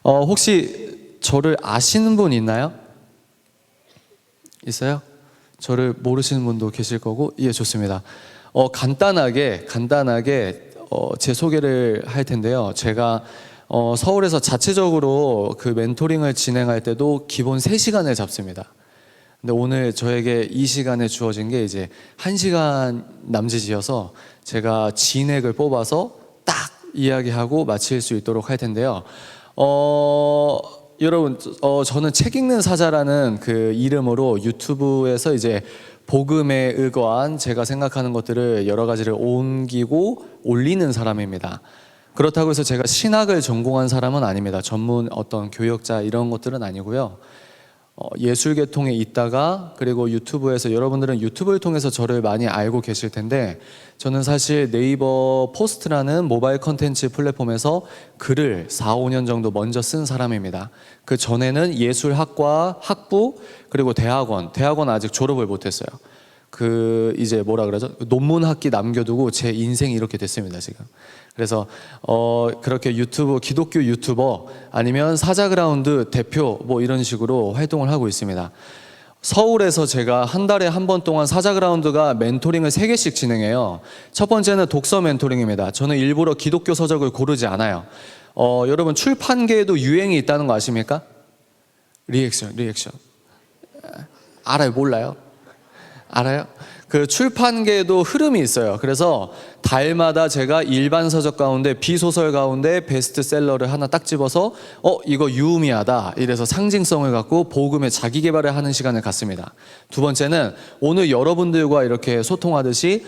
혹시 저를 아시는 분 있나요? 있어요? 저를 모르시는 분도 계실 거고. 예, 좋습니다. 간단하게 제 소개를 할 텐데요. 제가 서울에서 자체적으로 그 멘토링을 진행할 때도 기본 3시간을 잡습니다. 근데 오늘 저에게 이 시간에 주어진 게 이제 1시간 남짓이어서 제가 진액을 뽑아서 딱 이야기하고 마칠 수 있도록 할 텐데요. 여러분, 저는 책 읽는 사자라는 그 이름으로 유튜브에서 이제 복음에 의거한 제가 생각하는 것들을 여러 가지를 옮기고 올리는 사람입니다. 그렇다고 해서 제가 신학을 전공한 사람은 아닙니다. 전문 어떤 교역자 이런 것들은 아니고요. 예술계통에 있다가 그리고 유튜브에서, 여러분들은 유튜브를 통해서 저를 많이 알고 계실 텐데, 저는 사실 네이버 포스트라는 모바일 컨텐츠 플랫폼에서 글을 4, 5년 정도 먼저 쓴 사람입니다. 그 전에는 예술학과 학부 그리고 대학원 아직 졸업을 못했어요. 이제 뭐라 그러죠? 논문 학기 남겨두고 제 인생이 이렇게 됐습니다, 지금. 그래서 그렇게 기독교 유튜버 아니면 사자그라운드 대표 뭐 이런 식으로 활동을 하고 있습니다. 서울에서 제가 한 달에 한 번 동안 사자그라운드가 멘토링을 3개씩 진행해요. 첫 번째는 독서 멘토링입니다. 저는 일부러 기독교 서적을 고르지 않아요. 여러분, 출판계에도 유행이 있다는 거 아십니까? 리액션. 알아요? 몰라요? 알아요? 그 출판계에도 흐름이 있어요. 그래서 달마다 제가 일반 서적 가운데, 비소설 가운데 베스트셀러를 하나 딱 집어서 이거 유의미하다 이래서 상징성을 갖고 복음의 자기 개발을 하는 시간을 갖습니다. 두 번째는 오늘 여러분들과 이렇게 소통하듯이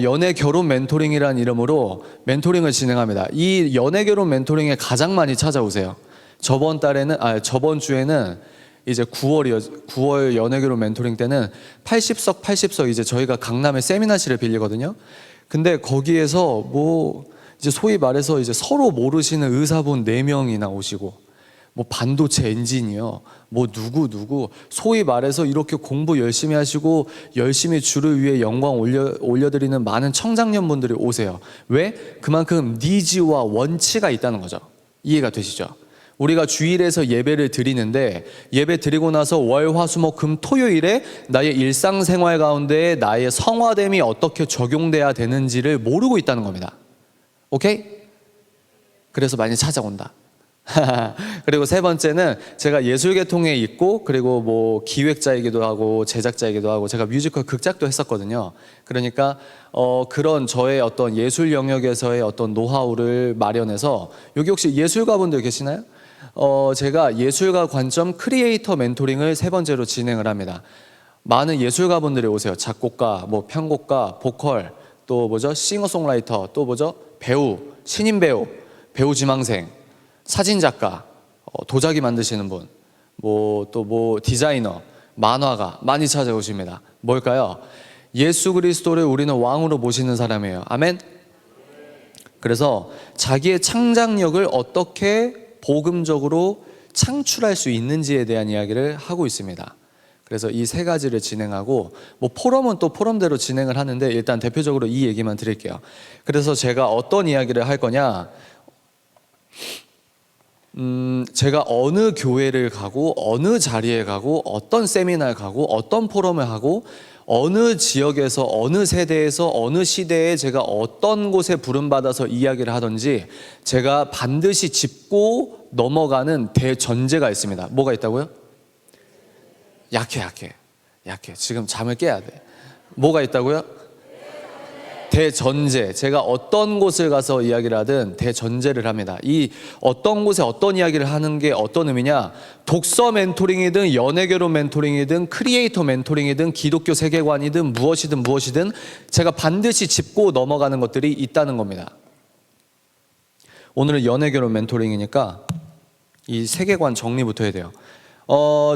연애 결혼 멘토링이라는 이름으로 멘토링을 진행합니다. 이 연애 결혼 멘토링에 가장 많이 찾아오세요. 저번 주에는 이제 9월 연예결혼 멘토링 때는 80석 이제 저희가 강남에 세미나실을 빌리거든요. 근데 거기에서 이제 소위 말해서 이제 서로 모르시는 의사분 4명이나 오시고, 반도체 엔지니어, 누구 소위 말해서 이렇게 공부 열심히 하시고 열심히 주를 위해 영광 올려드리는 많은 청장년분들이 오세요. 왜? 그만큼 니즈와 원치가 있다는 거죠. 이해가 되시죠? 우리가 주일에서 예배를 드리는데, 예배 드리고 나서 월, 화, 수, 목, 금, 토요일에 나의 일상생활 가운데 나의 성화됨이 어떻게 적용돼야 되는지를 모르고 있다는 겁니다. 오케이? 그래서 많이 찾아온다. 그리고 세 번째는 제가 예술계통에 있고, 그리고 기획자이기도 하고 제작자이기도 하고, 제가 뮤지컬 극작도 했었거든요. 그러니까 그런 저의 어떤 예술 영역에서의 어떤 노하우를 마련해서, 여기 혹시 예술가분들 계시나요? 제가 예술가 관점 크리에이터 멘토링을 3번째로 진행을 합니다. 많은 예술가분들이 오세요. 작곡가, 편곡가, 보컬, 또 싱어송라이터, 또 배우, 신인 배우, 배우 지망생, 사진작가, 도자기 만드시는 분, 디자이너, 만화가 많이 찾아오십니다. 뭘까요? 예수 그리스도를 우리는 왕으로 모시는 사람이에요. 아멘? 그래서 자기의 창작력을 어떻게 복음적으로 창출할 수 있는지에 대한 이야기를 하고 있습니다. 그래서 이 3가지를 진행하고, 포럼은 또 포럼대로 진행을 하는데, 일단 대표적으로 이 얘기만 드릴게요. 그래서 제가 어떤 이야기를 할 거냐, 제가 어느 교회를 가고 어느 자리에 가고 어떤 세미나를 가고 어떤 포럼을 하고 어느 지역에서 어느 세대에서 어느 시대에 제가 어떤 곳에 부름받아서 이야기를 하든지 제가 반드시 짚고 넘어가는 대전제가 있습니다. 뭐가 있다고요? 약해. 지금 잠을 깨야 돼. 뭐가 있다고요? 대전제. 제가 어떤 곳을 가서 이야기를 하든 대전제를 합니다. 이 어떤 곳에 어떤 이야기를 하는 게 어떤 의미냐, 독서 멘토링이든 연애결혼 멘토링이든 크리에이터 멘토링이든 기독교 세계관이든 무엇이든 제가 반드시 짚고 넘어가는 것들이 있다는 겁니다. 오늘은 연애결혼 멘토링이니까 이 세계관 정리부터 해야 돼요.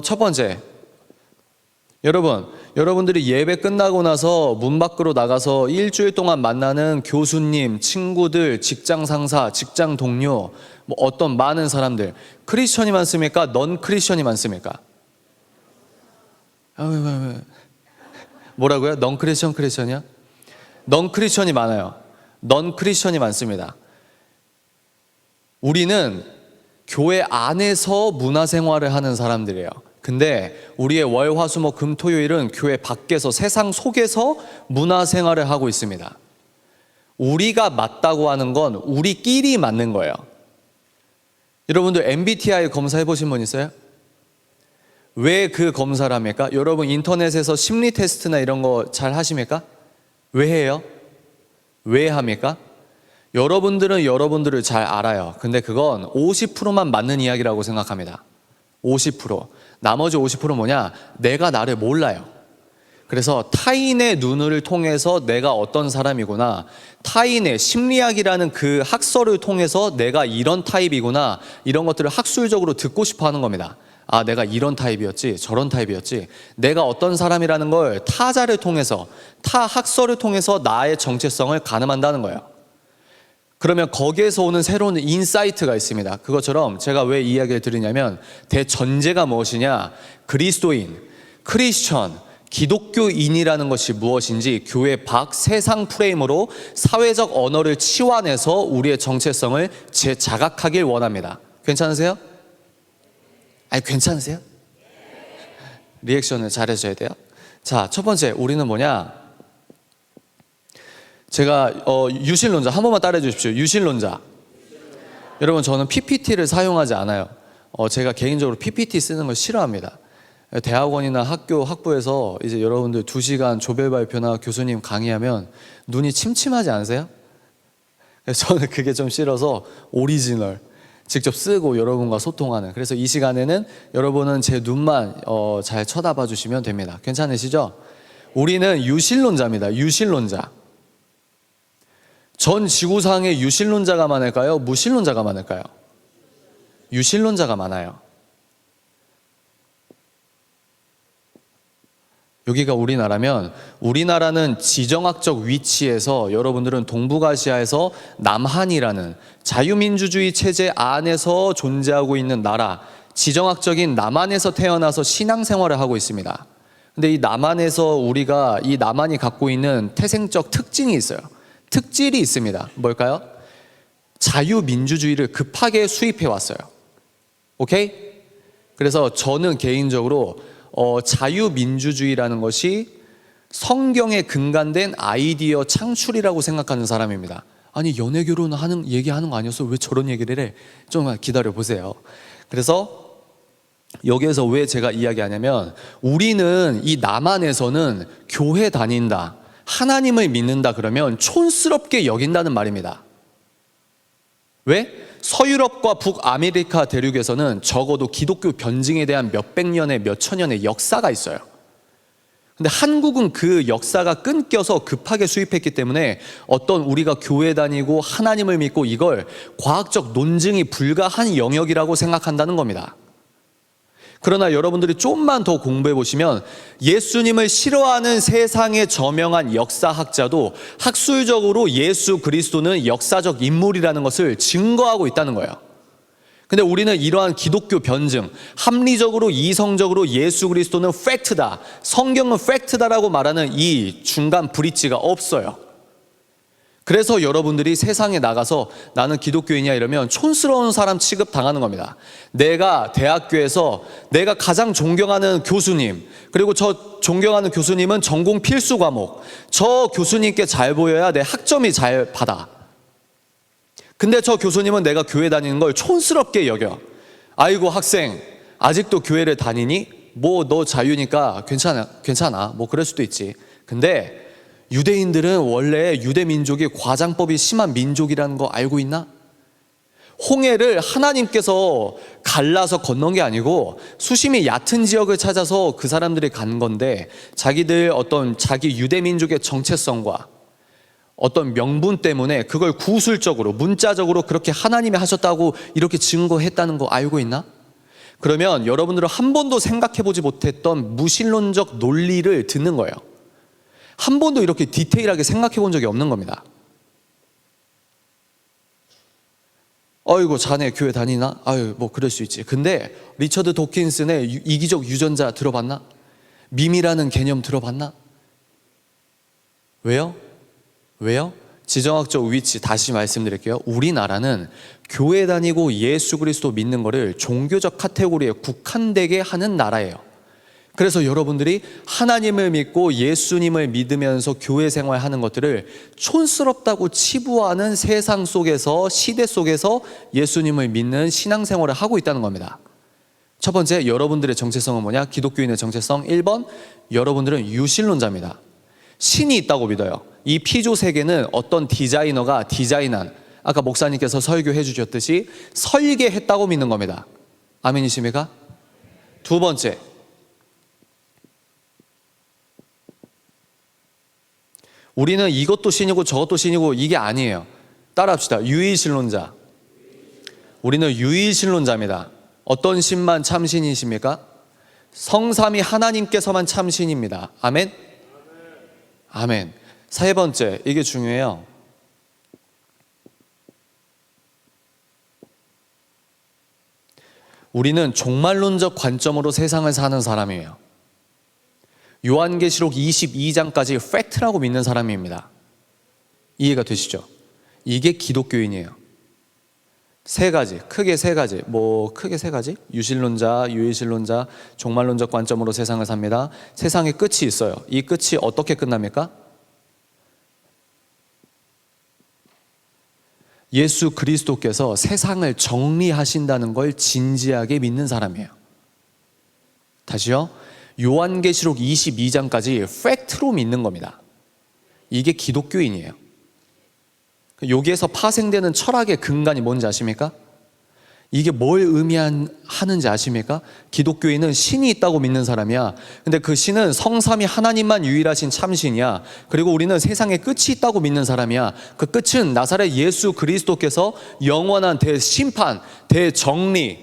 첫 번째, 여러분들이 예배 끝나고 나서 문 밖으로 나가서 일주일 동안 만나는 교수님, 친구들, 직장 상사, 직장 동료, 어떤 많은 사람들, 크리스천이 많습니까? 넌 크리스천이 많습니까? 왜? 뭐라고요? 넌 크리스천이야? 넌 크리스천이 많아요. 넌 크리스천이 많습니다. 우리는 교회 안에서 문화생활을 하는 사람들이에요. 근데 우리의 월, 화, 수, 목, 금, 토, 요일은 교회 밖에서, 세상 속에서 문화생활을 하고 있습니다. 우리가 맞다고 하는 건 우리끼리 맞는 거예요. 여러분들 MBTI 검사해 보신 분 있어요? 왜 그 검사를 합니까? 여러분 인터넷에서 심리 테스트나 이런 거 잘 하십니까? 왜 해요? 왜 합니까? 여러분들은 여러분들을 잘 알아요. 근데 그건 50%만 맞는 이야기라고 생각합니다. 50%. 나머지 50%는 뭐냐? 내가 나를 몰라요. 그래서 타인의 눈을 통해서 내가 어떤 사람이구나, 타인의 심리학이라는 그 학설을 통해서 내가 이런 타입이구나, 이런 것들을 학술적으로 듣고 싶어 하는 겁니다. 아, 내가 이런 타입이었지, 저런 타입이었지. 내가 어떤 사람이라는 걸 타자를 통해서, 타 학설을 통해서 나의 정체성을 가늠한다는 거예요. 그러면 거기에서 오는 새로운 인사이트가 있습니다. 그것처럼 제가 왜 이 이야기를 드리냐면, 대전제가 무엇이냐? 그리스도인, 크리스천, 기독교인이라는 것이 무엇인지 교회 밖 세상 프레임으로 사회적 언어를 치환해서 우리의 정체성을 재자각하길 원합니다. 괜찮으세요? 아니, 괜찮으세요? 리액션을 잘해줘야 돼요. 자, 첫 번째, 우리는 뭐냐? 제가 유실론자 한 번만 따라해 주십시오. 유실론자. 여러분, 저는 PPT를 사용하지 않아요. 제가 개인적으로 PPT 쓰는 걸 싫어합니다. 대학원이나 학교 학부에서 이제 여러분들 2시간 조별 발표나 교수님 강의하면 눈이 침침하지 않으세요? 그래서 저는 그게 좀 싫어서 오리지널 직접 쓰고 여러분과 소통하는, 그래서 이 시간에는 여러분은 제 눈만 잘 쳐다봐 주시면 됩니다. 괜찮으시죠? 우리는 유실론자입니다. 유실론자. 전 지구상에 유실론자가 많을까요? 무실론자가 많을까요? 유실론자가 많아요. 여기가 우리나라면, 우리나라는 지정학적 위치에서 여러분들은 동북아시아에서 남한이라는 자유민주주의 체제 안에서 존재하고 있는 나라, 지정학적인 남한에서 태어나서 신앙생활을 하고 있습니다. 근데 이 남한에서 우리가, 이 남한이 갖고 있는 태생적 특징이 있어요. 특질이 있습니다. 뭘까요? 자유민주주의를 급하게 수입해 왔어요. 오케이? 그래서 저는 개인적으로 자유민주주의라는 것이 성경에 근간된 아이디어 창출이라고 생각하는 사람입니다. 아니, 연애 결혼하는 얘기하는 거 아니었어? 왜 저런 얘기를 해? 좀 기다려 보세요. 그래서 여기에서 왜 제가 이야기하냐면, 우리는 이 남한에서는 교회 다닌다, 하나님을 믿는다 그러면 촌스럽게 여긴다는 말입니다. 왜? 서유럽과 북아메리카 대륙에서는 적어도 기독교 변증에 대한 몇백 년의, 몇천 년의 역사가 있어요. 근데 한국은 그 역사가 끊겨서 급하게 수입했기 때문에 어떤 우리가 교회 다니고 하나님을 믿고 이걸 과학적 논증이 불가한 영역이라고 생각한다는 겁니다. 그러나 여러분들이 좀만 더 공부해 보시면 예수님을 싫어하는 세상의 저명한 역사학자도 학술적으로 예수 그리스도는 역사적 인물이라는 것을 증거하고 있다는 거예요. 근데 우리는 이러한 기독교 변증, 합리적으로 이성적으로 예수 그리스도는 팩트다, 성경은 팩트다라고 말하는 이 중간 브릿지가 없어요. 그래서 여러분들이 세상에 나가서 나는 기독교인이야 이러면 촌스러운 사람 취급 당하는 겁니다. 내가 대학교에서 내가 가장 존경하는 교수님, 그리고 저 존경하는 교수님은 전공 필수 과목, 저 교수님께 잘 보여야 내 학점이 잘 받아. 근데 저 교수님은 내가 교회 다니는 걸 촌스럽게 여겨. 아이고, 학생 아직도 교회를 다니니? 뭐 너 자유니까 괜찮아 뭐 그럴 수도 있지. 근데 유대인들은 원래 유대 민족이 과장법이 심한 민족이라는 거 알고 있나? 홍해를 하나님께서 갈라서 건넌 게 아니고 수심이 얕은 지역을 찾아서 그 사람들이 간 건데, 자기들 어떤 자기 유대 민족의 정체성과 어떤 명분 때문에 그걸 구술적으로 문자적으로 그렇게 하나님이 하셨다고 이렇게 증거했다는 거 알고 있나? 그러면 여러분들은 한 번도 생각해보지 못했던 무신론적 논리를 듣는 거예요. 한 번도 이렇게 디테일하게 생각해 본 적이 없는 겁니다. 어이구, 자네 교회 다니나? 아유, 뭐 그럴 수 있지. 근데 리처드 도킨슨의 이기적 유전자 들어봤나? 밈이라는 개념 들어봤나? 왜요? 지정학적 위치 다시 말씀드릴게요. 우리나라는 교회 다니고 예수 그리스도 믿는 거를 종교적 카테고리에 국한되게 하는 나라예요. 그래서 여러분들이 하나님을 믿고 예수님을 믿으면서 교회 생활하는 것들을 촌스럽다고 치부하는 세상 속에서, 시대 속에서 예수님을 믿는 신앙생활을 하고 있다는 겁니다. 첫 번째, 여러분들의 정체성은 뭐냐? 기독교인의 정체성 1번, 여러분들은 유실론자입니다. 신이 있다고 믿어요. 이 피조 세계는 어떤 디자이너가 디자인한, 아까 목사님께서 설교해 주셨듯이 설계했다고 믿는 겁니다. 아멘이십니까? 두 번째, 우리는 이것도 신이고 저것도 신이고 이게 아니에요. 따라합시다. 유일신론자. 우리는 유일신론자입니다. 어떤 신만 참신이십니까? 성삼위 하나님께서만 참신입니다. 아멘? 아멘. 세 번째, 이게 중요해요. 우리는 종말론적 관점으로 세상을 사는 사람이에요. 요한계시록 22장까지 팩트라고 믿는 사람입니다. 이해가 되시죠? 이게 기독교인이에요. 세 가지, 크게 세 가지, 크게 세 가지? 유실론자, 유일신론자, 종말론적 관점으로 세상을 삽니다. 세상에 끝이 있어요. 이 끝이 어떻게 끝납니까? 예수 그리스도께서 세상을 정리하신다는 걸 진지하게 믿는 사람이에요. 다시요. 요한계시록 22장까지 팩트로 믿는 겁니다. 이게 기독교인이에요. 여기에서 파생되는 철학의 근간이 뭔지 아십니까? 이게 뭘 의미하는지 아십니까? 기독교인은 신이 있다고 믿는 사람이야. 근데 그 신은 성삼위 하나님만 유일하신 참신이야. 그리고 우리는 세상에 끝이 있다고 믿는 사람이야. 그 끝은 나사렛 예수 그리스도께서 영원한 대심판, 대정리,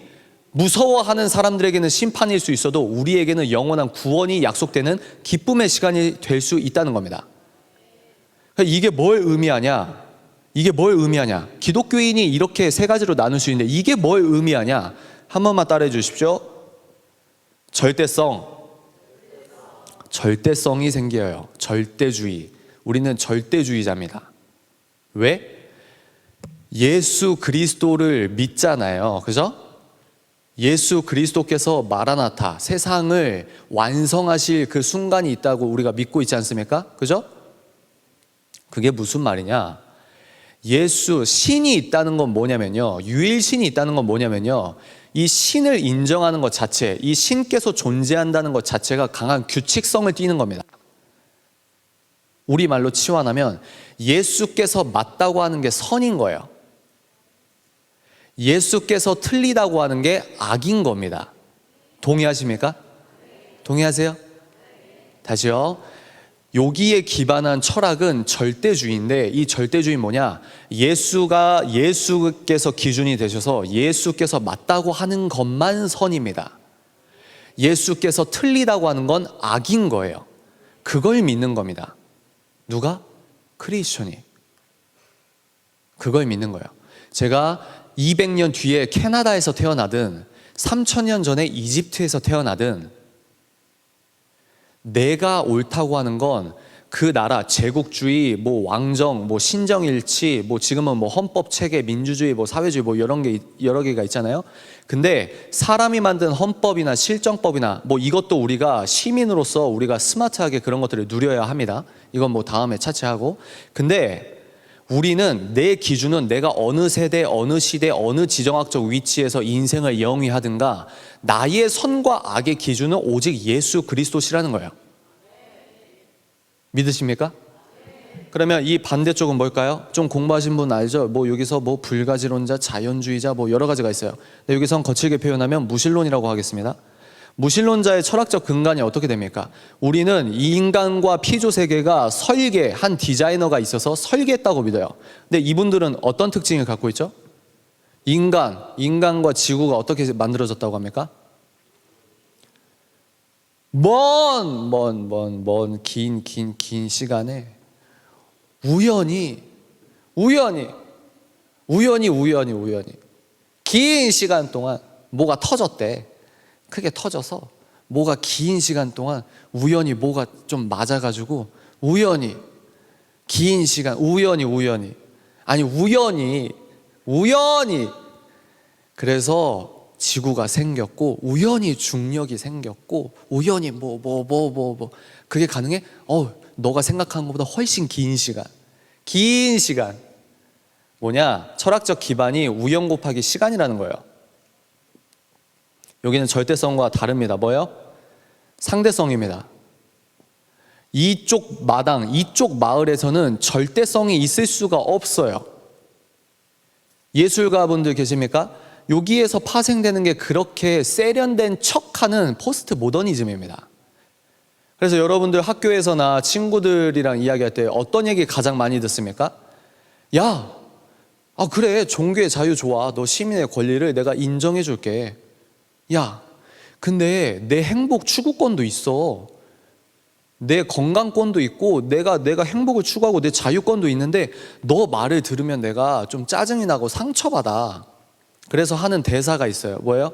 무서워하는 사람들에게는 심판일 수 있어도 우리에게는 영원한 구원이 약속되는 기쁨의 시간이 될 수 있다는 겁니다. 이게 뭘 의미하냐? 이게 뭘 의미하냐? 기독교인이 이렇게 세 가지로 나눌 수 있는데 이게 뭘 의미하냐? 한 번만 따라해 주십시오. 절대성. 절대성이 생겨요. 절대주의. 우리는 절대주의자입니다. 왜? 예수 그리스도를 믿잖아요. 그죠? 예수 그리스도께서 마라나타, 세상을 완성하실 그 순간이 있다고 우리가 믿고 있지 않습니까? 그죠? 그게 무슨 말이냐? 예수, 신이 있다는 건 뭐냐면요. 유일신이 있다는 건 뭐냐면요. 이 신을 인정하는 것 자체, 이 신께서 존재한다는 것 자체가 강한 규칙성을 띠는 겁니다. 우리말로 치환하면 예수께서 맞다고 하는 게 선인 거예요. 예수께서 틀리다고 하는 게 악인 겁니다. 동의하십니까? 동의하세요? 다시요. 여기에 기반한 철학은 절대주의인데 이 절대주의는 뭐냐? 예수께서 기준이 되셔서 예수께서 맞다고 하는 것만 선입니다. 예수께서 틀리다고 하는 건 악인 거예요. 그걸 믿는 겁니다. 누가? 크리스천이. 그걸 믿는 거예요. 제가 200년 뒤에 캐나다에서 태어나든 3000년 전에 이집트에서 태어나든 내가 옳다고 하는 건 그 나라 제국주의, 왕정, 신정일치, 지금은 헌법 체계, 민주주의, 사회주의 여러 개가 있잖아요. 근데 사람이 만든 헌법이나 실정법이나 이것도 우리가 시민으로서 우리가 스마트하게 그런 것들을 누려야 합니다. 이건 다음에 차치하고. 근데 우리는 내 기준은 내가 어느 세대, 어느 시대, 어느 지정학적 위치에서 인생을 영위하든가 나의 선과 악의 기준은 오직 예수 그리스도시라는 거예요. 믿으십니까? 그러면 이 반대쪽은 뭘까요? 좀 공부하신 분 알죠? 여기서 불가지론자, 자연주의자 여러 가지가 있어요. 근데 여기선 거칠게 표현하면 무신론이라고 하겠습니다. 무신론자의 철학적 근간이 어떻게 됩니까? 우리는 이 인간과 피조 세계가 설계한 디자이너가 있어서 설계했다고 믿어요. 근데 이분들은 어떤 특징을 갖고 있죠? 인간과 지구가 어떻게 만들어졌다고 합니까? 긴 시간에 우연히 긴 시간 동안 뭐가 터졌대. 크게 터져서 뭐가 긴 시간 동안 우연히 뭐가 좀 맞아가지고 우연히 긴 시간, 우연히. 아니, 우연히. 그래서 지구가 생겼고, 우연히 중력이 생겼고, 우연히 그게 가능해? 너가 생각한 것보다 훨씬 긴 시간. 뭐냐? 철학적 기반이 우연 곱하기 시간이라는 거예요. 여기는 절대성과 다릅니다. 뭐예요? 상대성입니다. 이쪽 마당, 이쪽 마을에서는 절대성이 있을 수가 없어요. 예술가분들 계십니까? 여기에서 파생되는 게 그렇게 세련된 척하는 포스트 모더니즘입니다. 그래서 여러분들 학교에서나 친구들이랑 이야기할 때 어떤 얘기 가장 많이 듣습니까? 야, 그래, 종교의 자유 좋아. 너 시민의 권리를 내가 인정해 줄게. 야, 근데 내 행복 추구권도 있어. 내 건강권도 있고 내가 행복을 추구하고 내 자유권도 있는데 너 말을 들으면 내가 좀 짜증이 나고 상처받아. 그래서 하는 대사가 있어요. 뭐예요?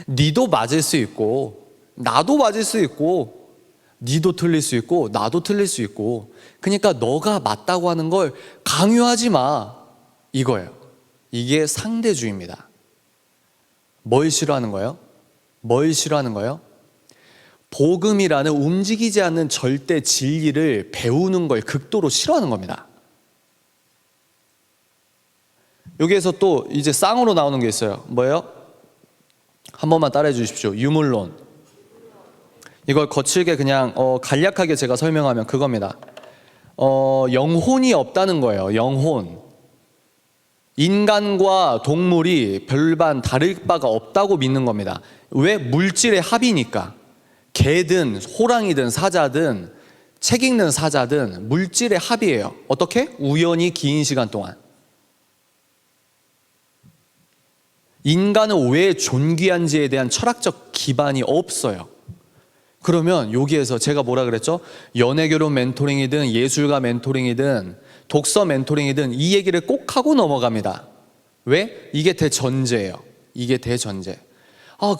니도 맞을 수 있고 나도 맞을 수 있고 니도 틀릴 수 있고 나도 틀릴 수 있고, 그러니까 너가 맞다고 하는 걸 강요하지 마, 이거예요. 이게 상대주의입니다. 뭘 싫어하는 거예요? 복음이라는 움직이지 않는 절대 진리를 배우는 걸 극도로 싫어하는 겁니다. 여기에서 또 이제 쌍으로 나오는 게 있어요. 뭐예요? 한 번만 따라해 주십시오. 유물론. 이걸 거칠게 그냥 간략하게 제가 설명하면 그겁니다. 영혼이 없다는 거예요. 영혼. 인간과 동물이 별반 다를 바가 없다고 믿는 겁니다. 왜? 물질의 합이니까. 개든 호랑이든 사자든 책 읽는 사자든 물질의 합이에요. 어떻게? 우연히 긴 시간 동안. 인간은 왜 존귀한지에 대한 철학적 기반이 없어요. 그러면 여기에서 제가 뭐라 그랬죠? 연애결혼 멘토링이든 예술가 멘토링이든 독서 멘토링이든 이 얘기를 꼭 하고 넘어갑니다. 왜? 이게 대전제예요.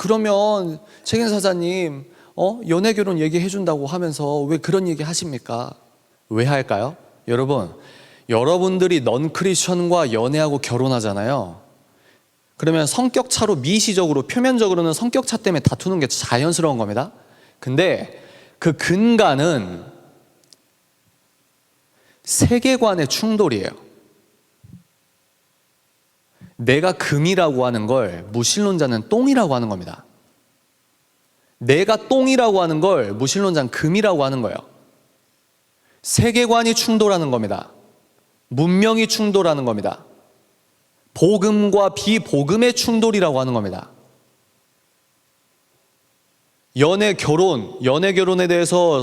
그러면 책임 사자님 연애결혼 얘기해준다고 하면서 왜 그런 얘기 하십니까? 왜 할까요? 여러분들이 넌 크리스천과 연애하고 결혼하잖아요. 그러면 성격차로 미시적으로 표면적으로는 성격차 때문에 다투는 게 자연스러운 겁니다. 근데 그 근간은 세계관의 충돌이에요. 내가 금이라고 하는 걸 무신론자는 똥이라고 하는 겁니다. 내가 똥이라고 하는 걸 무신론자는 금이라고 하는 거예요. 세계관이 충돌하는 겁니다. 문명이 충돌하는 겁니다. 복음과 비복음의 충돌이라고 하는 겁니다. 연애 결혼에 대해서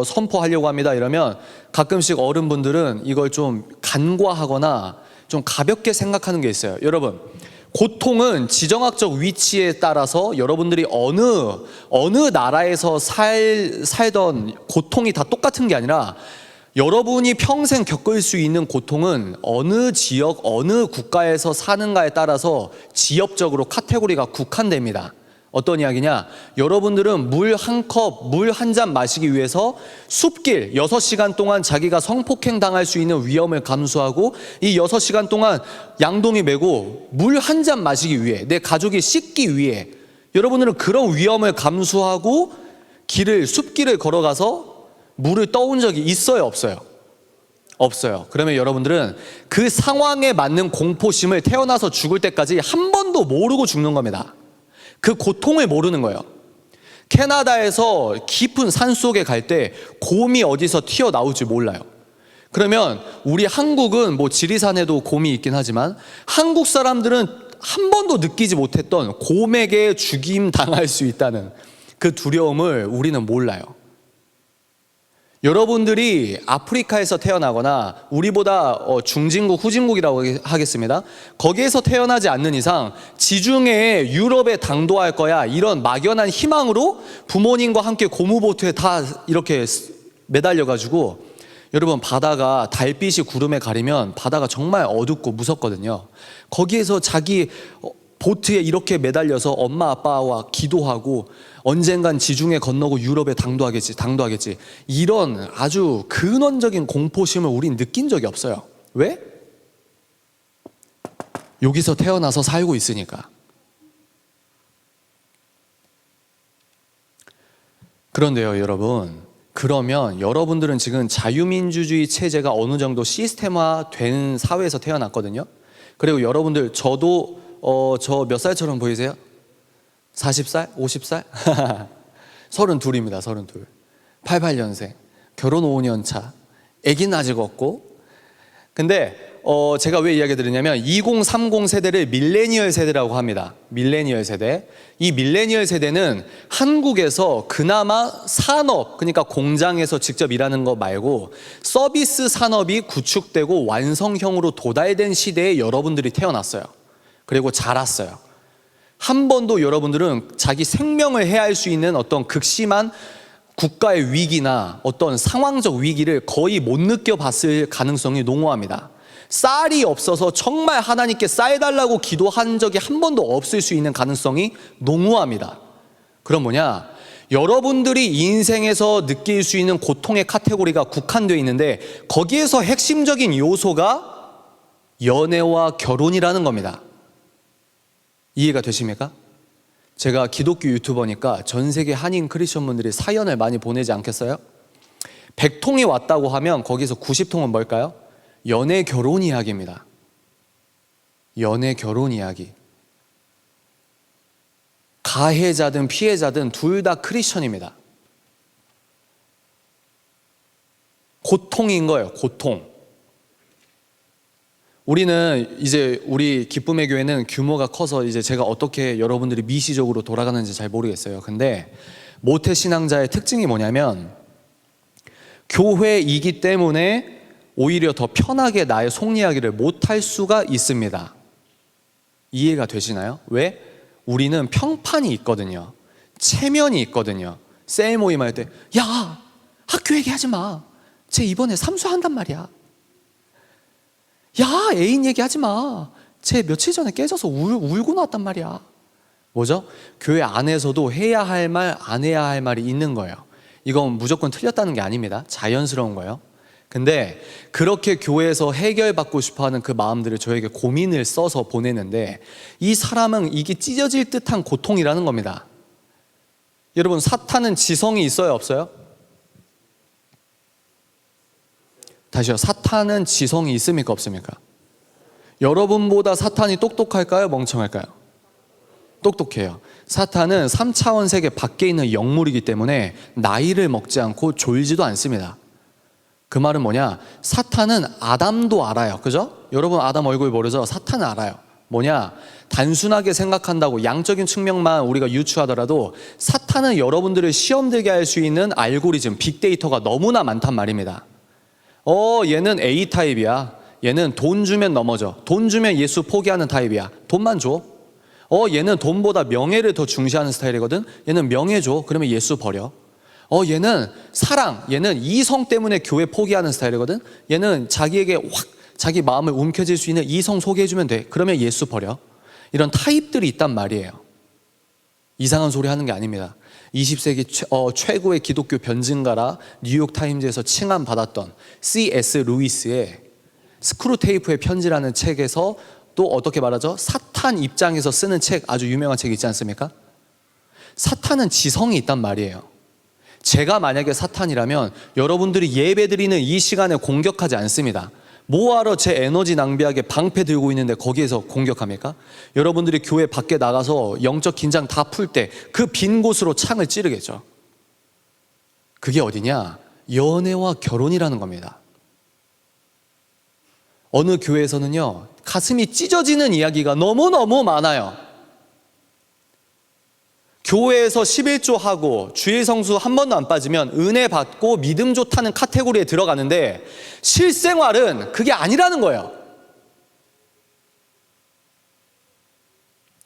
선포하려고 합니다. 이러면 가끔씩 어른분들은 이걸 좀 간과하거나 좀 가볍게 생각하는 게 있어요. 여러분, 고통은 지정학적 위치에 따라서 여러분들이 어느 나라에서 살던 고통이 다 똑같은 게 아니라 여러분이 평생 겪을 수 있는 고통은 어느 지역, 어느 국가에서 사는가에 따라서 지역적으로 카테고리가 국한됩니다. 어떤 이야기냐? 여러분들은 물 한 컵, 물 한 잔 마시기 위해서 숲길 6시간 동안 자기가 성폭행 당할 수 있는 위험을 감수하고 이 6시간 동안 양동이 메고 물 한 잔 마시기 위해, 내 가족이 씻기 위해 여러분들은 그런 위험을 감수하고 숲길을 걸어가서 물을 떠온 적이 있어요, 없어요? 없어요. 그러면 여러분들은 그 상황에 맞는 공포심을 태어나서 죽을 때까지 한 번도 모르고 죽는 겁니다. 그 고통을 모르는 거예요. 캐나다에서 깊은 산속에 갈 때 곰이 어디서 튀어나올지 몰라요. 그러면 우리 한국은 지리산에도 곰이 있긴 하지만 한국 사람들은 한 번도 느끼지 못했던 곰에게 죽임 당할 수 있다는 그 두려움을 우리는 몰라요. 여러분들이 아프리카에서 태어나거나 우리보다 중진국, 후진국이라고 하겠습니다. 거기에서 태어나지 않는 이상 지중해에 유럽에 당도할 거야, 이런 막연한 희망으로 부모님과 함께 고무보트에 다 이렇게 매달려가지고, 여러분, 바다가 달빛이 구름에 가리면 바다가 정말 어둡고 무섭거든요. 거기에서 자기 보트에 이렇게 매달려서 엄마 아빠와 기도하고 언젠간 지중해 건너고 유럽에 당도하겠지. 이런 아주 근원적인 공포심을 우린 느낀 적이 없어요. 왜? 여기서 태어나서 살고 있으니까. 그런데요, 여러분. 그러면 여러분들은 지금 자유민주주의 체제가 어느 정도 시스템화된 사회에서 태어났거든요. 그리고 여러분들, 저도 저 몇 살처럼 보이세요? 40살? 50살? 32입니다. 32. 88년생. 결혼 5년 차. 애기는 아직 없고. 근데 제가 왜 이야기 드리냐면 2030 세대를 밀레니얼 세대라고 합니다. 밀레니얼 세대. 이 밀레니얼 세대는 한국에서 그나마 산업, 그러니까 공장에서 직접 일하는 거 말고 서비스 산업이 구축되고 완성형으로 도달된 시대에 여러분들이 태어났어요. 그리고 자랐어요. 한 번도 여러분들은 자기 생명을 해할 수 있는 어떤 극심한 국가의 위기나 어떤 상황적 위기를 거의 못 느껴봤을 가능성이 농후합니다. 쌀이 없어서 정말 하나님께 쌀 달라고 기도한 적이 한 번도 없을 수 있는 가능성이 농후합니다. 그럼 뭐냐? 여러분들이 인생에서 느낄 수 있는 고통의 카테고리가 국한되어 있는데 거기에서 핵심적인 요소가 연애와 결혼이라는 겁니다. 이해가 되십니까? 제가 기독교 유튜버니까 전 세계 한인 크리스천분들이 사연을 많이 보내지 않겠어요? 100통이 왔다고 하면 거기서 90통은 뭘까요? 연애 결혼 이야기입니다. 연애 결혼 이야기. 가해자든 피해자든 둘 다 크리스천입니다. 고통인 거예요, 고통. 우리는 이제 우리 기쁨의 교회는 규모가 커서 이제 제가 어떻게 여러분들이 미시적으로 돌아가는지 잘 모르겠어요. 근데 모태 신앙자의 특징이 뭐냐면 교회이기 때문에 오히려 더 편하게 나의 속 이야기를 못할 수가 있습니다. 이해가 되시나요? 왜? 우리는 평판이 있거든요. 체면이 있거든요. 셀 모임 할 때 야, 학교 얘기하지 마. 쟤 이번에 삼수한단 말이야. 야, 애인 얘기하지 마. 쟤 며칠 전에 깨져서 울고 나왔단 말이야. 뭐죠? 교회 안에서도 해야 할 말, 안 해야 할 말이 있는 거예요. 이건 무조건 틀렸다는 게 아닙니다. 자연스러운 거예요. 근데 그렇게 교회에서 해결받고 싶어하는 그 마음들을 저에게 고민을 써서 보내는데 이 사람은 이게 찢어질 듯한 고통이라는 겁니다. 여러분, 사탄은 지성이 있어요, 없어요? 다시요. 사탄은 지성이 있습니까, 없습니까? 여러분보다 사탄이 똑똑할까요, 멍청할까요? 똑똑해요. 사탄은 3차원 세계 밖에 있는 영물이기 때문에 나이를 먹지 않고 졸지도 않습니다. 그 말은 뭐냐? 사탄은 아담도 알아요. 그죠? 여러분 아담 얼굴 모르죠? 사탄은 알아요. 뭐냐? 단순하게 생각한다고 양적인 측면만 우리가 유추하더라도 사탄은 여러분들을 시험 들게 할 수 있는 알고리즘, 빅데이터가 너무나 많단 말입니다. 얘는 A타입이야. 얘는 돈 주면 넘어져. 돈 주면 예수 포기하는 타입이야. 돈만 줘. 얘는 돈보다 명예를 더 중시하는 스타일이거든. 얘는 명예 줘. 그러면 예수 버려. 얘는 사랑, 얘는 이성 때문에 교회 포기하는 스타일이거든. 얘는 자기에게 확 자기 마음을 움켜쥘 수 있는 이성 소개해주면 돼. 그러면 예수 버려. 이런 타입들이 있단 말이에요. 이상한 소리 하는 게 아닙니다. 20세기 최고의 기독교 변증가라 뉴욕타임즈에서 칭함받았던 C.S. 루이스의 스크루테이프의 편지라는 책에서 또 어떻게 말하죠? 사탄 입장에서 쓰는 책, 아주 유명한 책 있지 않습니까? 사탄은 지성이 있단 말이에요. 제가 만약에 사탄이라면 여러분들이 예배드리는 이 시간에 공격하지 않습니다. 뭐하러 제 에너지 낭비하게 방패 들고 있는데 거기에서 공격합니까? 여러분들이 교회 밖에 나가서 영적 긴장 다 풀 때 그 빈 곳으로 창을 찌르겠죠. 그게 어디냐? 연애와 결혼이라는 겁니다. 어느 교회에서는요, 가슴이 찢어지는 이야기가 너무너무 많아요. 교회에서 11조 하고 주일 성수 한 번도 안 빠지면 은혜 받고 믿음 좋다는 카테고리에 들어가는데 실생활은 그게 아니라는 거예요.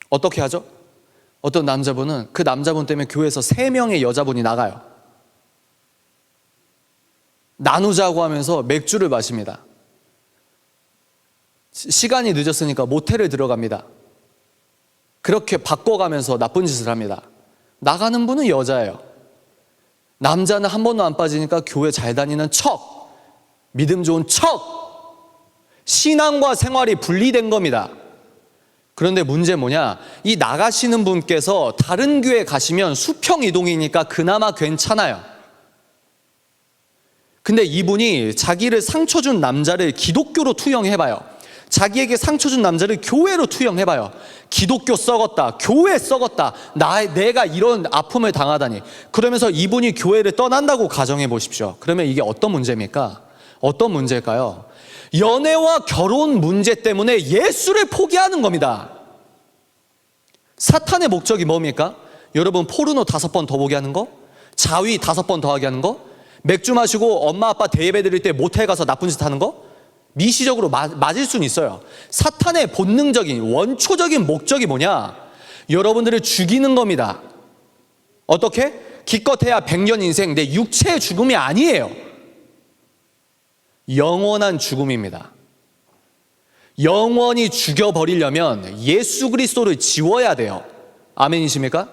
어떻게 하죠? 어떤 남자분은 그 남자분 때문에 교회에서 3명의 여자분이 나가요. 나누자고 하면서 맥주를 마십니다. 시간이 늦었으니까 모텔을 들어갑니다. 그렇게 바꿔가면서 나쁜 짓을 합니다. 나가는 분은 여자예요. 남자는 한 번도 안 빠지니까 교회 잘 다니는 척, 믿음 좋은 척, 신앙과 생활이 분리된 겁니다. 그런데 문제 뭐냐? 이 나가시는 분께서 다른 교회 가시면 수평 이동이니까 그나마 괜찮아요. 근데 이분이 자기를 상처 준 남자를 기독교로 투영해봐요. 자기에게 상처 준 남자를 교회로 투영해봐요. 기독교 썩었다, 교회 썩었다, 내가 이런 아픔을 당하다니. 그러면서 이분이 교회를 떠난다고 가정해 보십시오. 그러면 이게 어떤 문제입니까? 어떤 문제일까요? 연애와 결혼 문제 때문에 예수를 포기하는 겁니다. 사탄의 목적이 뭡니까? 여러분, 포르노 5번 더 보게 하는 거? 자위 5번 더 하게 하는 거? 맥주 마시고 엄마 아빠 대예배 드릴 때 모텔 가서 나쁜 짓 하는 거? 미시적으로 맞을 수는 있어요. 사탄의 본능적인 원초적인 목적이 뭐냐? 여러분들을 죽이는 겁니다. 어떻게? 기껏해야 100년 인생, 내 육체의 죽음이 아니에요. 영원한 죽음입니다. 영원히 죽여버리려면 예수 그리스도를 지워야 돼요. 아멘이십니까?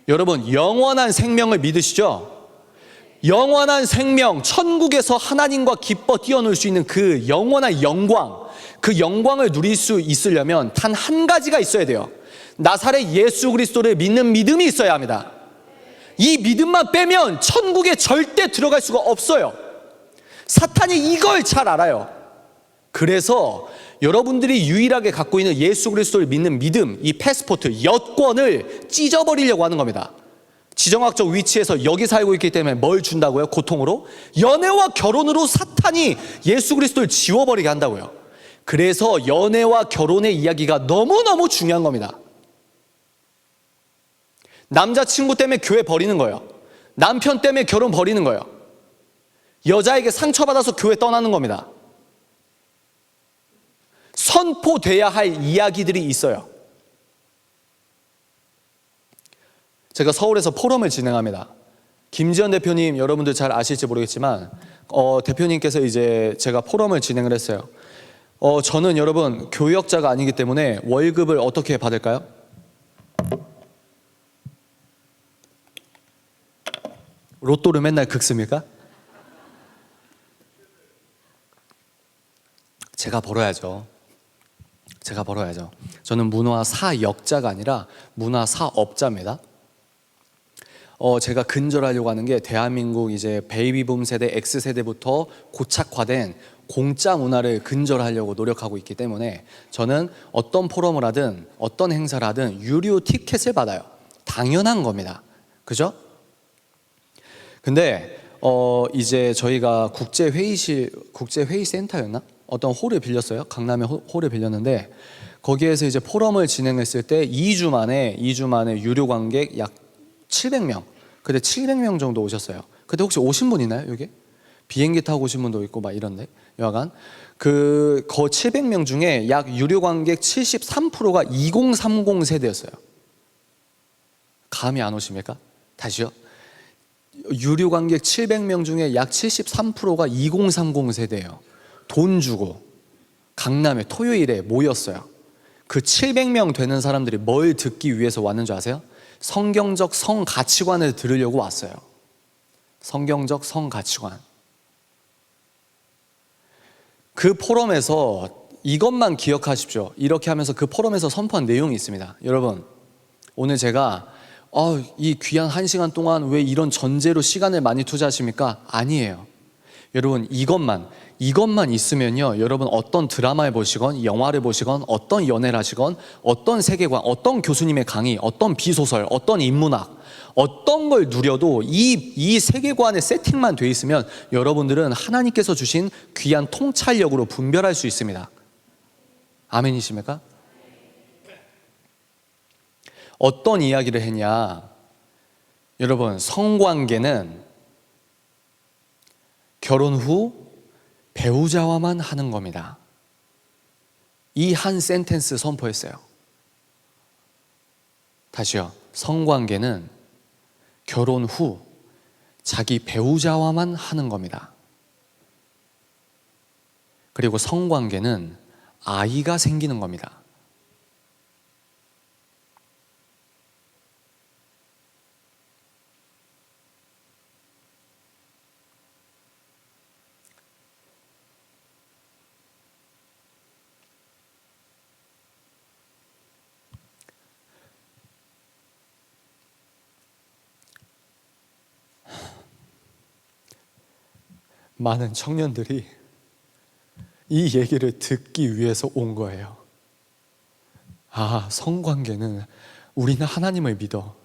여러분, 영원한 생명을 믿으시죠? 영원한 생명, 천국에서 하나님과 기뻐 뛰어놀 수 있는 그 영원한 영광, 그 영광을 누릴 수 있으려면 단 한 가지가 있어야 돼요. 나사렛 예수 그리스도를 믿는 믿음이 있어야 합니다. 이 믿음만 빼면 천국에 절대 들어갈 수가 없어요. 사탄이 이걸 잘 알아요. 그래서 여러분들이 유일하게 갖고 있는 예수 그리스도를 믿는 믿음, 이 패스포트, 여권을 찢어버리려고 하는 겁니다. 지정학적 위치에서 여기 살고 있기 때문에 뭘 준다고요? 고통으로? 연애와 결혼으로 사탄이 예수 그리스도를 지워버리게 한다고요. 그래서 연애와 결혼의 이야기가 너무너무 중요한 겁니다. 남자친구 때문에 교회 버리는 거예요. 남편 때문에 결혼 버리는 거예요. 여자에게 상처받아서 교회 떠나는 겁니다. 선포돼야 할 이야기들이 있어요. 제가 서울에서 포럼을 진행합니다. 김지현 대표님, 여러분들 잘 아실지 모르겠지만 대표님께서 이제 제가 포럼을 진행을 했어요. 저는 여러분 교역자가 아니기 때문에 월급을 어떻게 받을까요? 로또를 맨날 긁습니까? 제가 벌어야죠. 제가 벌어야죠. 저는 문화사역자가 아니라 문화사업자입니다. 제가 근절하려고 하는 게 대한민국 이제 베이비붐 세대, X세대부터 고착화된 공짜 문화를 근절하려고 노력하고 있기 때문에 저는 어떤 포럼을 하든 어떤 행사를 하든 유료 티켓을 받아요. 당연한 겁니다. 그죠? 근데 이제 저희가 국제회의센터였나? 어떤 홀을 빌렸어요. 강남에 홀을 빌렸는데 거기에서 이제 포럼을 진행했을 때 2주 만에 유료 관객 약 700명. 그때 700명 정도 오셨어요. 그때 혹시 오신 분 있나요, 여기? 비행기 타고 오신 분도 있고 막 이런데. 여하간 그 700명 중에 약 유료 관객 73%가 2030 세대였어요. 감이 안 오십니까? 다시요. 유료 관객 700명 중에 약 73%가 2030 세대예요. 돈 주고 강남에 토요일에 모였어요. 그 700명 되는 사람들이 뭘 듣기 위해서 왔는 줄 아세요? 성경적 성가치관을 들으려고 왔어요. 성경적 성가치관. 그 포럼에서 이것만 기억하십시오. 이렇게 하면서 그 포럼에서 선포한 내용이 있습니다. 여러분, 오늘 제가 이 귀한 1시간 동안 왜 이런 전제로 시간을 많이 투자하십니까? 아니에요. 여러분, 이것만 있으면요, 여러분 어떤 드라마를 보시건 영화를 보시건 어떤 연애를 하시건 어떤 세계관, 어떤 교수님의 강의, 어떤 비소설, 어떤 인문학, 어떤 걸 누려도 이 세계관의 세팅만 돼 있으면 여러분들은 하나님께서 주신 귀한 통찰력으로 분별할 수 있습니다. 아멘이십니까? 어떤 이야기를 했냐? 여러분, 성관계는 결혼 후 배우자와만 하는 겁니다. 이 한 센텐스 선포했어요. 다시요. 성관계는 결혼 후 자기 배우자와만 하는 겁니다. 그리고 성관계는 아이가 생기는 겁니다. 많은 청년들이 이 얘기를 듣기 위해서 온 거예요. 아, 성관계는 우리는 하나님을 믿어.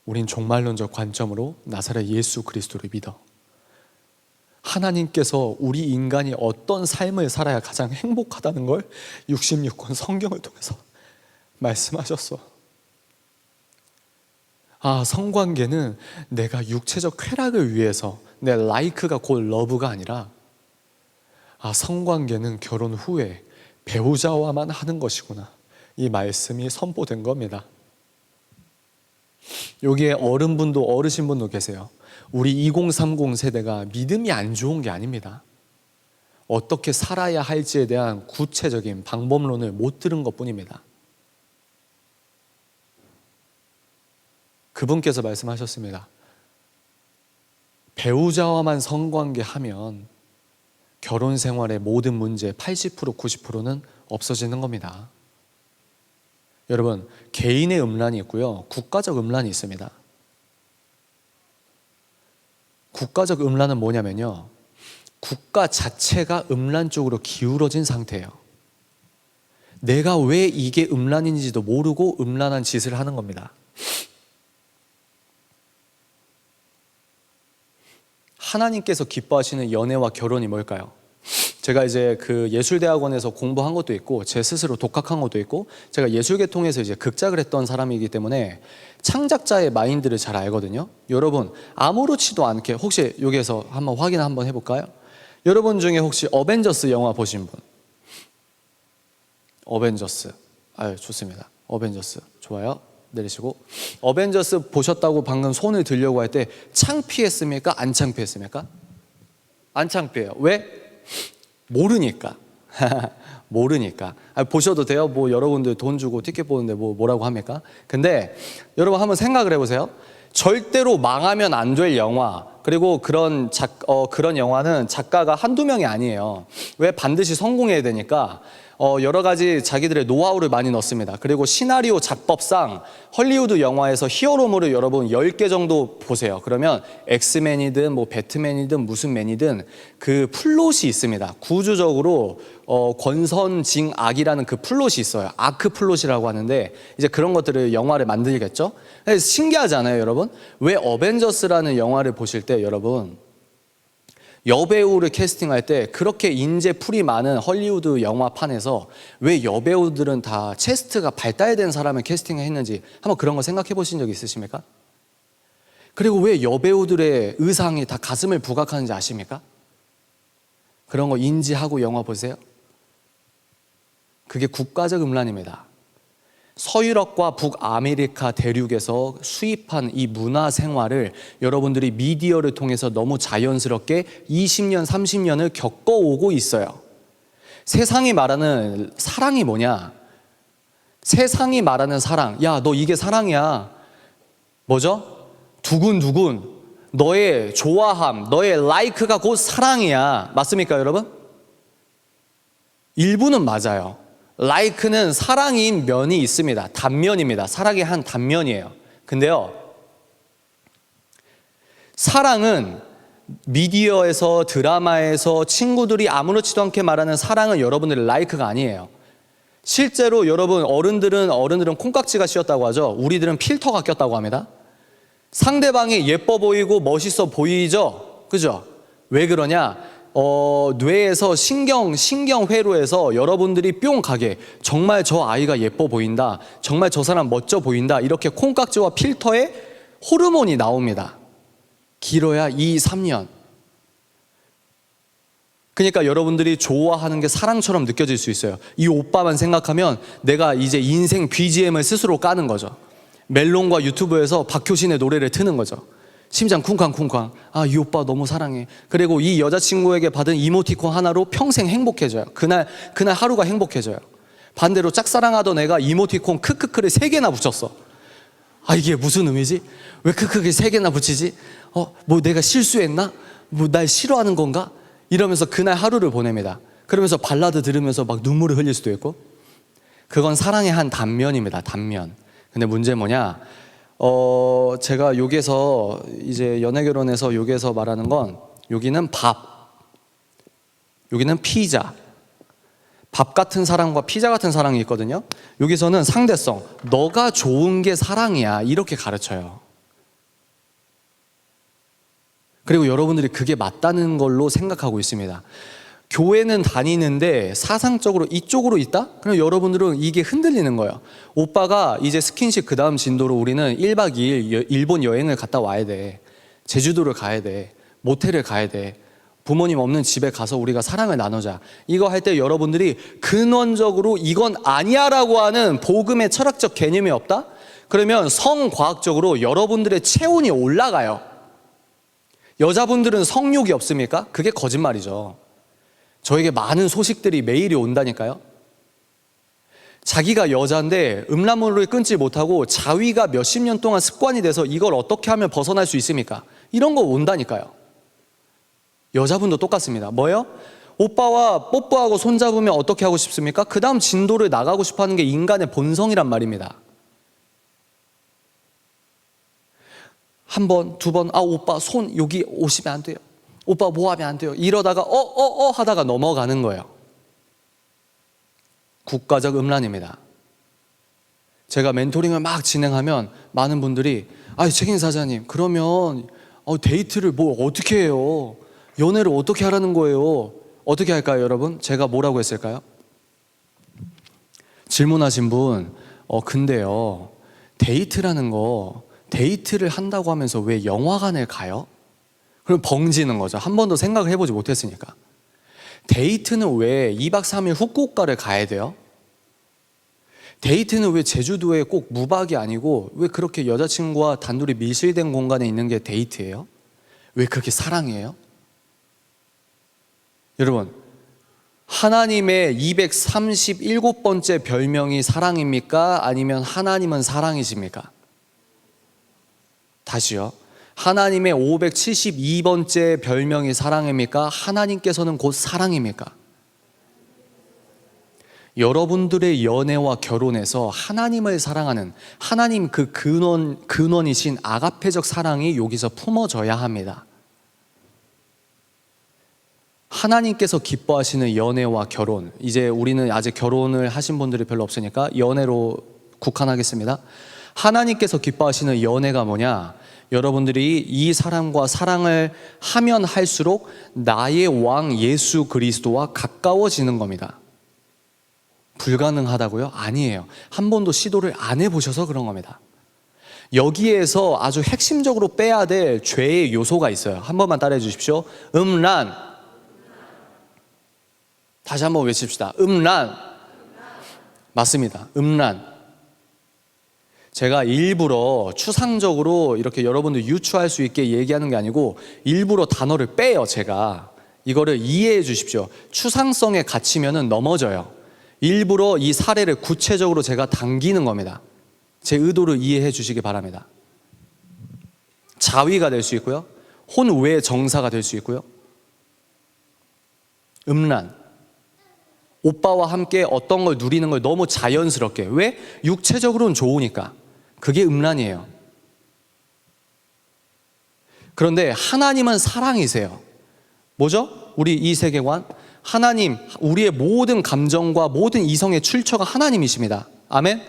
우린 종말론적 관점으로 나사렛 예수 그리스도를 믿어. 하나님께서 우리 인간이 어떤 삶을 살아야 가장 행복하다는 걸 66권 성경을 통해서 말씀하셨어. 아, 성관계는 내가 육체적 쾌락을 위해서, 내 라이크가 곧 러브가 아니라, 아, 성관계는 결혼 후에 배우자와만 하는 것이구나, 이 말씀이 선포된 겁니다. 여기에 어른분도 어르신분도 계세요. 우리 2030 세대가 믿음이 안 좋은 게 아닙니다. 어떻게 살아야 할지에 대한 구체적인 방법론을 못 들은 것뿐입니다. 그분께서 말씀하셨습니다. 배우자와만 성관계하면 결혼 생활의 모든 문제 80% 90%는 없어지는 겁니다. 여러분, 개인의 음란이 있고요, 국가적 음란이 있습니다. 국가적 음란은 뭐냐면요, 국가 자체가 음란 쪽으로 기울어진 상태예요. 내가 왜 이게 음란인지도 모르고 음란한 짓을 하는 겁니다. 하나님께서 기뻐하시는 연애와 결혼이 뭘까요? 제가 이제 그 예술대학원에서 공부한 것도 있고 제 스스로 독학한 것도 있고 제가 예술계통에서 이제 극작을 했던 사람이기 때문에 창작자의 마인드를 잘 알거든요. 여러분, 아무렇지도 않게 혹시 여기에서 한번 확인 한번 해볼까요? 여러분 중에 혹시 어벤져스 영화 보신 분? 어벤져스, 아유 좋습니다. 어벤져스 좋아요. 내리시고, 어벤져스 보셨다고 방금 손을 들려고 할 때 창피했습니까? 안 창피했습니까? 안 창피해요. 왜? 모르니까. 모르니까. 보셔도 돼요. 뭐 여러분들 돈 주고 티켓 보는데 뭐라고 합니까? 근데 여러분 한번 생각을 해보세요. 절대로 망하면 안 될 영화, 그리고 그런 영화는 작가가 한두 명이 아니에요. 왜? 반드시 성공해야 되니까 여러 가지 자기들의 노하우를 많이 넣습니다. 그리고 시나리오 작법상 헐리우드 영화에서 히어로물을 여러분 10개 정도 보세요. 그러면 엑스맨이든 뭐 배트맨이든 무슨 맨이든 그 플롯이 있습니다. 구조적으로 권선징악이라는 그 플롯이 있어요. 아크 플롯이라고 하는데 이제 그런 것들을 영화를 만들겠죠. 신기하지 않아요, 여러분? 왜 어벤져스라는 영화를 보실 때 여러분 여배우를 캐스팅할 때 그렇게 인재풀이 많은 헐리우드 영화판에서 왜 여배우들은 다 체스트가 발달된 사람을 캐스팅을 했는지 한번 그런 거 생각해 보신 적 있으십니까? 그리고 왜 여배우들의 의상이 다 가슴을 부각하는지 아십니까? 그런 거 인지하고 영화 보세요. 그게 국가적 음란입니다. 서유럽과 북아메리카 대륙에서 수입한 이 문화 생활을 여러분들이 미디어를 통해서 너무 자연스럽게 20년, 30년을 겪어오고 있어요. 세상이 말하는 사랑이 뭐냐? 세상이 말하는 사랑, 야, 너 이게 사랑이야. 뭐죠? 두근두근, 너의 좋아함, 너의 라이크가 곧 사랑이야. 맞습니까, 여러분? 일부는 맞아요. 라이크는 사랑인 면이 있습니다. 단면입니다. 사랑의 한 단면이에요. 근데요, 사랑은 미디어에서, 드라마에서 친구들이 아무렇지도 않게 말하는 사랑은 여러분들의 라이크가 아니에요. 실제로 여러분 어른들은 콩깍지가 씌었다고 하죠. 우리들은 필터가 꼈다고 합니다. 상대방이 예뻐 보이고 멋있어 보이죠? 그죠? 왜 그러냐? 뇌에서 신경회로에서 여러분들이 뿅 가게, 정말 저 아이가 예뻐 보인다, 정말 저 사람 멋져 보인다, 이렇게 콩깍지와 필터에 호르몬이 나옵니다. 길어야 2, 3년. 그러니까 여러분들이 좋아하는 게 사랑처럼 느껴질 수 있어요. 이 오빠만 생각하면 내가 이제 인생 BGM을 스스로 까는 거죠. 멜론과 유튜브에서 박효신의 노래를 트는 거죠. 심장 쿵쾅쿵쾅. 아, 이 오빠 너무 사랑해. 그리고 이 여자친구에게 받은 이모티콘 하나로 평생 행복해져요. 그날 하루가 행복해져요. 반대로 짝사랑하던 애가 이모티콘 크크크를 3개나 붙였어. 아, 이게 무슨 의미지? 왜 크크를 3개나 붙이지? 뭐 내가 실수했나? 뭐 날 싫어하는 건가? 이러면서 그날 하루를 보냅니다. 그러면서 발라드 들으면서 막 눈물을 흘릴 수도 있고. 그건 사랑의 한 단면입니다. 단면. 근데 문제는 뭐냐? 제가 여기서 이제 연애 결혼에서 여기서 말하는 건, 여기는 밥. 여기는 피자. 밥 같은 사랑과 피자 같은 사랑이 있거든요. 여기서는 상대성, 너가 좋은 게 사랑이야, 이렇게 가르쳐요. 그리고 여러분들이 그게 맞다는 걸로 생각하고 있습니다. 교회는 다니는데 사상적으로 이쪽으로 있다? 그럼 여러분들은 이게 흔들리는 거예요. 오빠가 이제 스킨십 그 다음 진도로 우리는 1박 2일 일본 여행을 갔다 와야 돼. 제주도를 가야 돼. 모텔을 가야 돼. 부모님 없는 집에 가서 우리가 사랑을 나누자. 이거 할 때 여러분들이 근원적으로 이건 아니야 라고 하는 복음의 철학적 개념이 없다? 그러면 성과학적으로 여러분들의 체온이 올라가요. 여자분들은 성욕이 없습니까? 그게 거짓말이죠. 저에게 많은 소식들이 메일이 온다니까요. 자기가 여자인데 음란물을 끊지 못하고 자위가 몇십 년 동안 습관이 돼서 이걸 어떻게 하면 벗어날 수 있습니까? 이런 거 온다니까요. 여자분도 똑같습니다. 뭐예요? 오빠와 뽀뽀하고 손잡으면 어떻게 하고 싶습니까? 그 다음 진도를 나가고 싶어 하는 게 인간의 본성이란 말입니다. 한 번, 두 번, 오빠 손 여기 오시면 안 돼요. 오빠 뭐 하면 안 돼요. 이러다가 하다가 넘어가는 거예요. 국가적 음란입니다. 제가 멘토링을 막 진행하면 많은 분들이 책임 사자님, 그러면 데이트를 뭐 어떻게 해요? 연애를 어떻게 하라는 거예요? 어떻게 할까요, 여러분? 제가 뭐라고 했을까요? 질문하신 분, 근데요, 데이트를 한다고 하면서 왜 영화관을 가요? 그럼 벙지는 거죠. 한 번도 생각을 해보지 못했으니까. 데이트는 왜 2박 3일 후쿠오카를 가야 돼요? 데이트는 왜 제주도에 꼭 무박이 아니고 왜 그렇게 여자친구와 단둘이 밀실된 공간에 있는 게 데이트예요? 왜 그렇게 사랑이에요? 여러분, 하나님의 237번째 별명이 사랑입니까? 아니면 하나님은 사랑이십니까? 다시요. 하나님의 572번째 별명이 사랑입니까? 하나님께서는 곧 사랑입니까? 여러분들의 연애와 결혼에서 하나님을 사랑하는 하나님 그 근원이신 아가페적 사랑이 여기서 품어져야 합니다. 하나님께서 기뻐하시는 연애와 결혼, 이제 우리는 아직 결혼을 하신 분들이 별로 없으니까 연애로 국한하겠습니다. 하나님께서 기뻐하시는 연애가 뭐냐? 여러분들이 이 사람과 사랑을 하면 할수록 나의 왕 예수 그리스도와 가까워지는 겁니다. 불가능하다고요? 아니에요. 한 번도 시도를 안 해보셔서 그런 겁니다. 여기에서 아주 핵심적으로 빼야 될 죄의 요소가 있어요. 한 번만 따라해 주십시오. 음란. 다시 한번 외칩시다. 음란. 맞습니다. 음란. 제가 일부러 추상적으로 이렇게 여러분들 유추할 수 있게 얘기하는 게 아니고 일부러 단어를 빼요. 제가 이거를 이해해 주십시오. 추상성에 갇히면은 넘어져요. 일부러 이 사례를 구체적으로 제가 당기는 겁니다. 제 의도를 이해해 주시기 바랍니다. 자위가 될 수 있고요, 혼외 정사가 될 수 있고요. 음란, 오빠와 함께 어떤 걸 누리는 걸 너무 자연스럽게, 왜? 육체적으로는 좋으니까. 그게 음란이에요. 그런데 하나님은 사랑이세요. 뭐죠? 우리 이 세계관, 하나님, 우리의 모든 감정과 모든 이성의 출처가 하나님이십니다. 아멘?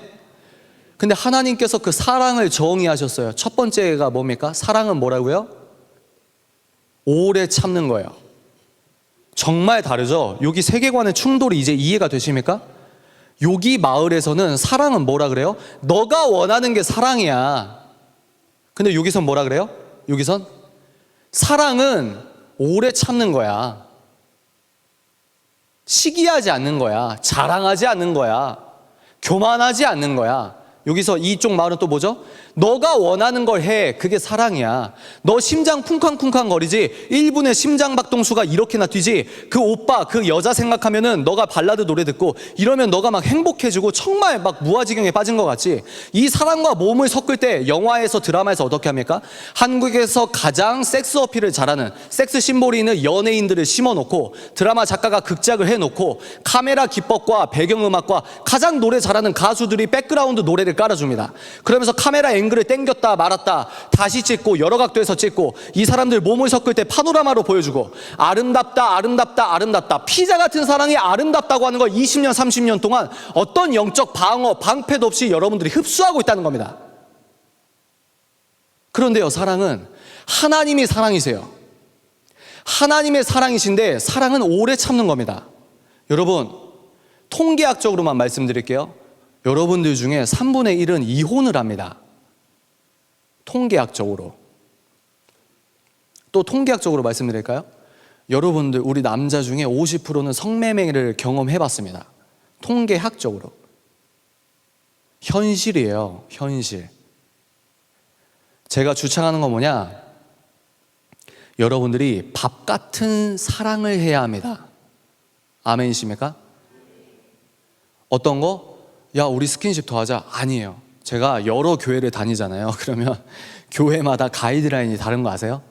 근데 하나님께서 그 사랑을 정의하셨어요. 첫 번째가 뭡니까? 사랑은 뭐라고요? 오래 참는 거예요. 정말 다르죠? 여기 세계관의 충돌이 이제 이해가 되십니까? 여기 마을에서는 사랑은 뭐라 그래요? 너가 원하는 게 사랑이야. 근데 여기선 뭐라 그래요? 여기선 사랑은 오래 참는 거야. 시기하지 않는 거야. 자랑하지 않는 거야. 교만하지 않는 거야. 여기서 이쪽 말은 또 뭐죠? 너가 원하는 걸 해. 그게 사랑이야. 너 심장 쿵쾅쿵쾅 거리지? 1분에 심장 박동수가 이렇게나 뛰지? 그 오빠, 그 여자 생각하면은 너가 발라드 노래 듣고 이러면 너가 막 행복해지고 정말 막 무아지경에 빠진 것 같지? 이 사랑과 몸을 섞을 때 영화에서 드라마에서 어떻게 합니까? 한국에서 가장 섹스 어필을 잘하는 섹스 심볼이 있는 연예인들을 심어놓고 드라마 작가가 극작을 해놓고 카메라 기법과 배경음악과 가장 노래 잘하는 가수들이 백그라운드 노래를 연애를 깔아줍니다. 그러면서 카메라 앵글을 땡겼다 말았다 다시 찍고 여러 각도에서 찍고 이 사람들 몸을 섞을 때 파노라마로 보여주고 아름답다 아름답다 아름답다 피자 같은 사랑이 아름답다고 하는 걸 20년 30년 동안 어떤 영적 방어 방패도 없이 여러분들이 흡수하고 있다는 겁니다. 그런데요, 사랑은 하나님이 사랑이세요. 하나님의 사랑이신데 사랑은 오래 참는 겁니다. 여러분, 통계학적으로만 말씀드릴게요. 여러분들 중에 3분의 1은 이혼을 합니다. 통계학적으로. 또 통계학적으로 말씀드릴까요? 여러분들, 우리 남자 중에 50%는 성매매를 경험해봤습니다. 통계학적으로. 현실이에요, 현실. 제가 주창하는 건 뭐냐? 여러분들이 밥 같은 사랑을 해야 합니다. 아멘이십니까? 어떤 거? 야, 우리 스킨십 더 하자. 아니에요. 제가 여러 교회를 다니잖아요. 그러면 교회마다 가이드라인이 다른 거 아세요?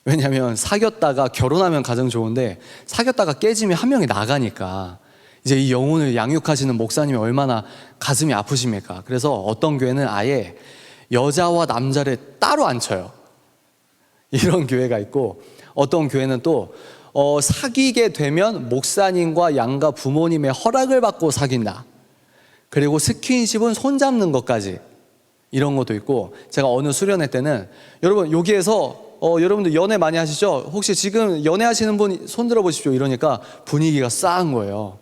왜냐하면 사귀었다가 결혼하면 가장 좋은데 사귀었다가 깨지면 한 명이 나가니까 이제 이 영혼을 양육하시는 목사님이 얼마나 가슴이 아프십니까? 그래서 어떤 교회는 아예 여자와 남자를 따로 앉혀요. 이런 교회가 있고, 어떤 교회는 또 사귀게 되면 목사님과 양가 부모님의 허락을 받고 사귄다. 그리고 스킨십은 손잡는 것까지, 이런 것도 있고. 제가 어느 수련회 때는 여러분 여기에서 여러분들 연애 많이 하시죠? 혹시 지금 연애하시는 분 손 들어보십시오 이러니까 분위기가 싸한 거예요.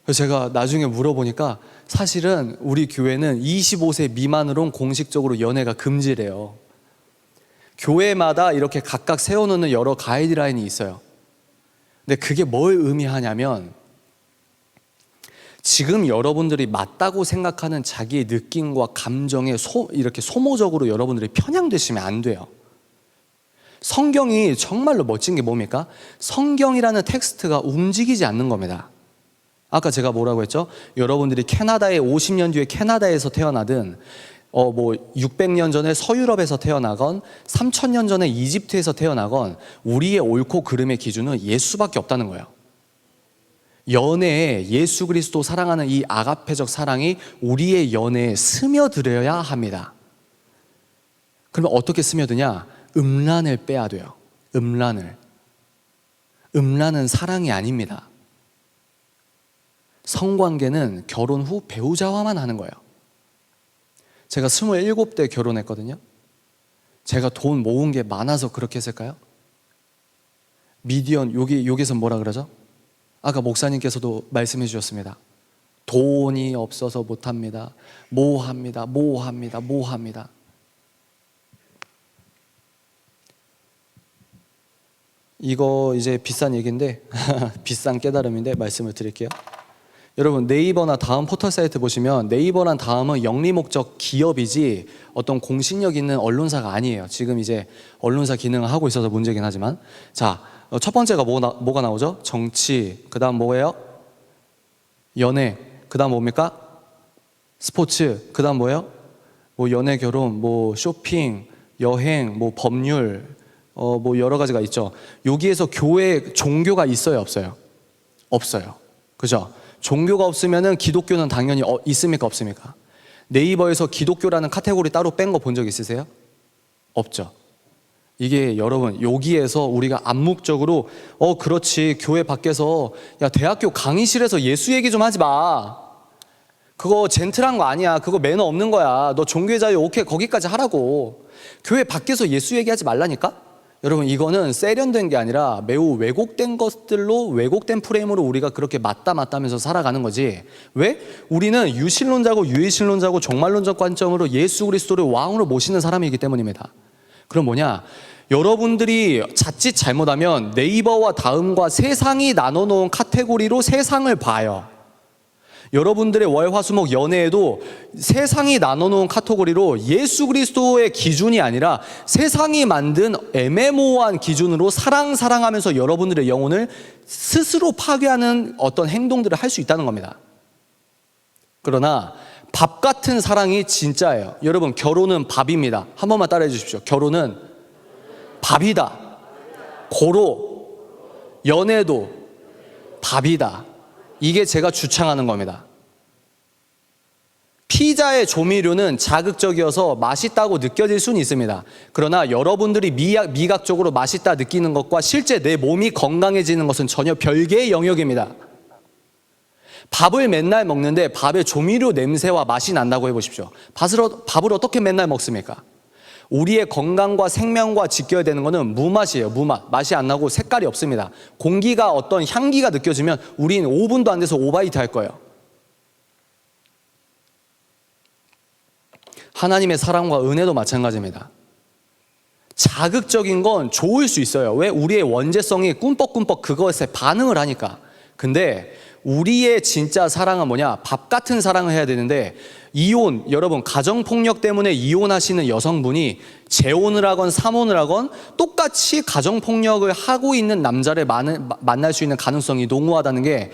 그래서 제가 나중에 물어보니까 사실은 우리 교회는 25세 미만으로는 공식적으로 연애가 금지래요. 교회마다 이렇게 각각 세워놓는 여러 가이드라인이 있어요. 근데 그게 뭘 의미하냐면 지금 여러분들이 맞다고 생각하는 자기의 느낌과 감정에 이렇게 소모적으로 여러분들이 편향되시면 안 돼요. 성경이 정말로 멋진 게 뭡니까? 성경이라는 텍스트가 움직이지 않는 겁니다. 아까 제가 뭐라고 했죠? 여러분들이 캐나다에 50년 뒤에 캐나다에서 태어나든 600년 전에 서유럽에서 태어나건 3000년 전에 이집트에서 태어나건 우리의 옳고 그름의 기준은 예수밖에 없다는 거예요. 연애에 예수 그리스도 사랑하는 이 아가페적 사랑이 우리의 연애에 스며들어야 합니다. 그러면 어떻게 스며드냐? 음란을 빼야 돼요. 음란은 사랑이 아닙니다. 성관계는 결혼 후 배우자와만 하는 거예요. 제가 27대 결혼했거든요. 제가 돈 모은 게 많아서 그렇게 했을까요? 미디언, 여기서 뭐라 그러죠? 아까 목사님께서도 말씀해 주셨습니다. 돈이 없어서 못합니다. 뭐합니다. 이거 이제 비싼 얘기인데 비싼 깨달음인데 말씀을 드릴게요. 여러분 네이버나 다음 포털 사이트 보시면 네이버란 다음은 영리 목적 기업이지 어떤 공신력 있는 언론사가 아니에요. 지금 이제 언론사 기능을 하고 있어서 문제긴 하지만, 자, 첫 번째가 뭐가 나오죠? 정치, 그 다음 뭐예요? 연애, 그 다음 뭡니까? 스포츠, 그 다음 뭐예요? 뭐 연애, 결혼, 뭐 쇼핑, 여행, 뭐 법률, 뭐 여러 가지가 있죠. 여기에서 교회 종교가 있어요, 없어요? 없어요. 그죠? 종교가 없으면은 기독교는 당연히 있습니까, 없습니까? 네이버에서 기독교라는 카테고리 따로 뺀 거 본 적 있으세요? 없죠. 이게 여러분 여기에서 우리가 암묵적으로 그렇지, 교회 밖에서 야 대학교 강의실에서 예수 얘기 좀 하지 마, 그거 젠틀한 거 아니야, 그거 매너 없는 거야, 너 종교의 자유 오케이 거기까지 하라고, 교회 밖에서 예수 얘기하지 말라니까? 여러분 이거는 세련된 게 아니라 매우 왜곡된 것들로, 왜곡된 프레임으로 우리가 그렇게 맞다면서 살아가는 거지. 왜? 우리는 유신론자고 유일신론자고 종말론적 관점으로 예수 그리스도를 왕으로 모시는 사람이기 때문입니다. 그럼 뭐냐? 여러분들이 자칫 잘못하면 네이버와 다음과 세상이 나눠놓은 카테고리로 세상을 봐요. 여러분들의 월화수목 연애에도 세상이 나눠놓은 카테고리로 예수 그리스도의 기준이 아니라 세상이 만든 애매모호한 기준으로 사랑하면서 여러분들의 영혼을 스스로 파괴하는 어떤 행동들을 할 수 있다는 겁니다. 그러나 밥 같은 사랑이 진짜예요. 여러분 결혼은 밥입니다. 한 번만 따라해 주십시오. 결혼은 밥이다. 고로 연애도 밥이다. 이게 제가 주창하는 겁니다. 피자의 조미료는 자극적이어서 맛있다고 느껴질 수는 있습니다. 그러나 여러분들이 미각적으로 맛있다 느끼는 것과 실제 내 몸이 건강해지는 것은 전혀 별개의 영역입니다. 밥을 맨날 먹는데 밥의 조미료 냄새와 맛이 난다고 해보십시오. 밥을 어떻게 맨날 먹습니까? 우리의 건강과 생명과 직결되는 것은 무맛이에요. 무맛. 맛이 안 나고 색깔이 없습니다. 공기가 어떤 향기가 느껴지면 우리는 5분도 안 돼서 오바이트 할 거예요. 하나님의 사랑과 은혜도 마찬가지입니다. 자극적인 건 좋을 수 있어요. 왜? 우리의 원죄성이 꿈뻑꿈뻑 그것에 반응을 하니까. 근데 우리의 진짜 사랑은 뭐냐? 밥 같은 사랑을 해야 되는데, 이혼, 여러분 가정폭력 때문에 이혼하시는 여성분이 재혼을 하건 삼혼을 하건 똑같이 가정폭력을 하고 있는 남자를 만날 수 있는 가능성이 농후하다는 게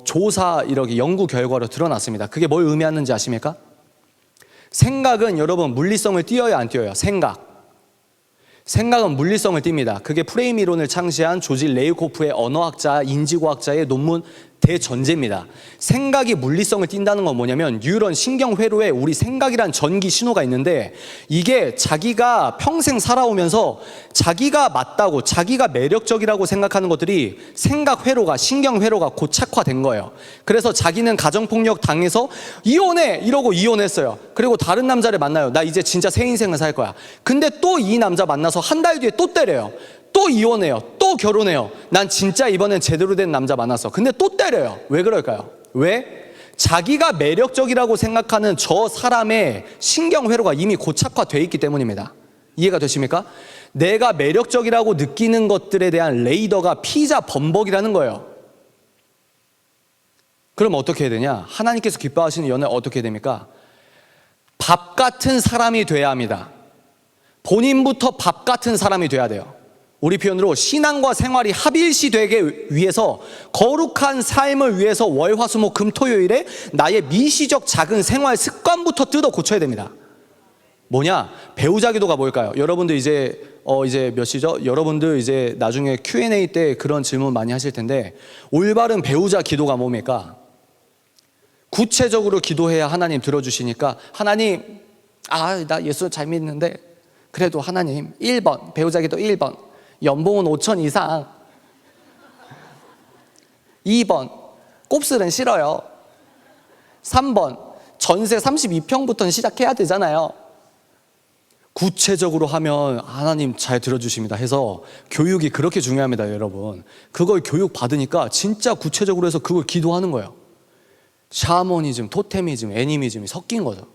조사 이렇게 연구 결과로 드러났습니다. 그게 뭘 의미하는지 아십니까? 생각은 여러분 물리성을 띄어야 안 띄어요? 생각은 물리성을 띱니다. 그게 프레임 이론을 창시한 조지 레이코프의 언어학자, 인지과학자의 논문 대전제입니다. 생각이 물리성을 띈다는 건 뭐냐면 뉴런 신경회로에 우리 생각이란 전기 신호가 있는데, 이게 자기가 평생 살아오면서 자기가 맞다고 자기가 매력적이라고 생각하는 것들이 생각회로가 신경회로가 고착화된 거예요. 그래서 자기는 가정폭력 당해서 이혼해 이러고 이혼했어요. 그리고 다른 남자를 만나요. 나 이제 진짜 새 인생을 살 거야. 근데 또 이 남자 만나서 한 달 뒤에 또 때려요. 또 이혼해요. 또 결혼해요. 난 진짜 이번엔 제대로 된 남자 만났어. 근데 또 때려요. 왜 그럴까요? 왜? 자기가 매력적이라고 생각하는 저 사람의 신경회로가 이미 고착화되어 있기 때문입니다. 이해가 되십니까? 내가 매력적이라고 느끼는 것들에 대한 레이더가 피자 범벅이라는 거예요. 그럼 어떻게 해야 되냐? 하나님께서 기뻐하시는 연애 어떻게 해야 됩니까? 밥 같은 사람이 돼야 합니다. 본인부터 밥 같은 사람이 돼야 돼요. 우리 표현으로 신앙과 생활이 합일시 되게 위해서, 거룩한 삶을 위해서 월화수목금토요일에 나의 미시적 작은 생활 습관부터 뜯어 고쳐야 됩니다. 뭐냐? 배우자 기도가 뭘까요? 여러분들 이제 몇 시죠? 여러분들 이제 나중에 Q&A 때 그런 질문 많이 하실 텐데, 올바른 배우자 기도가 뭡니까? 구체적으로 기도해야 하나님 들어주시니까, 하나님, 나 예수 잘 믿는데 그래도 하나님 1번 배우자 기도 1번 연봉은 5천 이상. 2번 곱슬은 싫어요. 3번 전세 32평부터는 시작해야 되잖아요. 구체적으로 하면 하나님 잘 들어주십니다 해서, 교육이 그렇게 중요합니다. 여러분, 그걸 교육 받으니까 진짜 구체적으로 해서 그걸 기도하는 거예요. 샤머니즘, 토테미즘, 애니미즘이 섞인 거죠.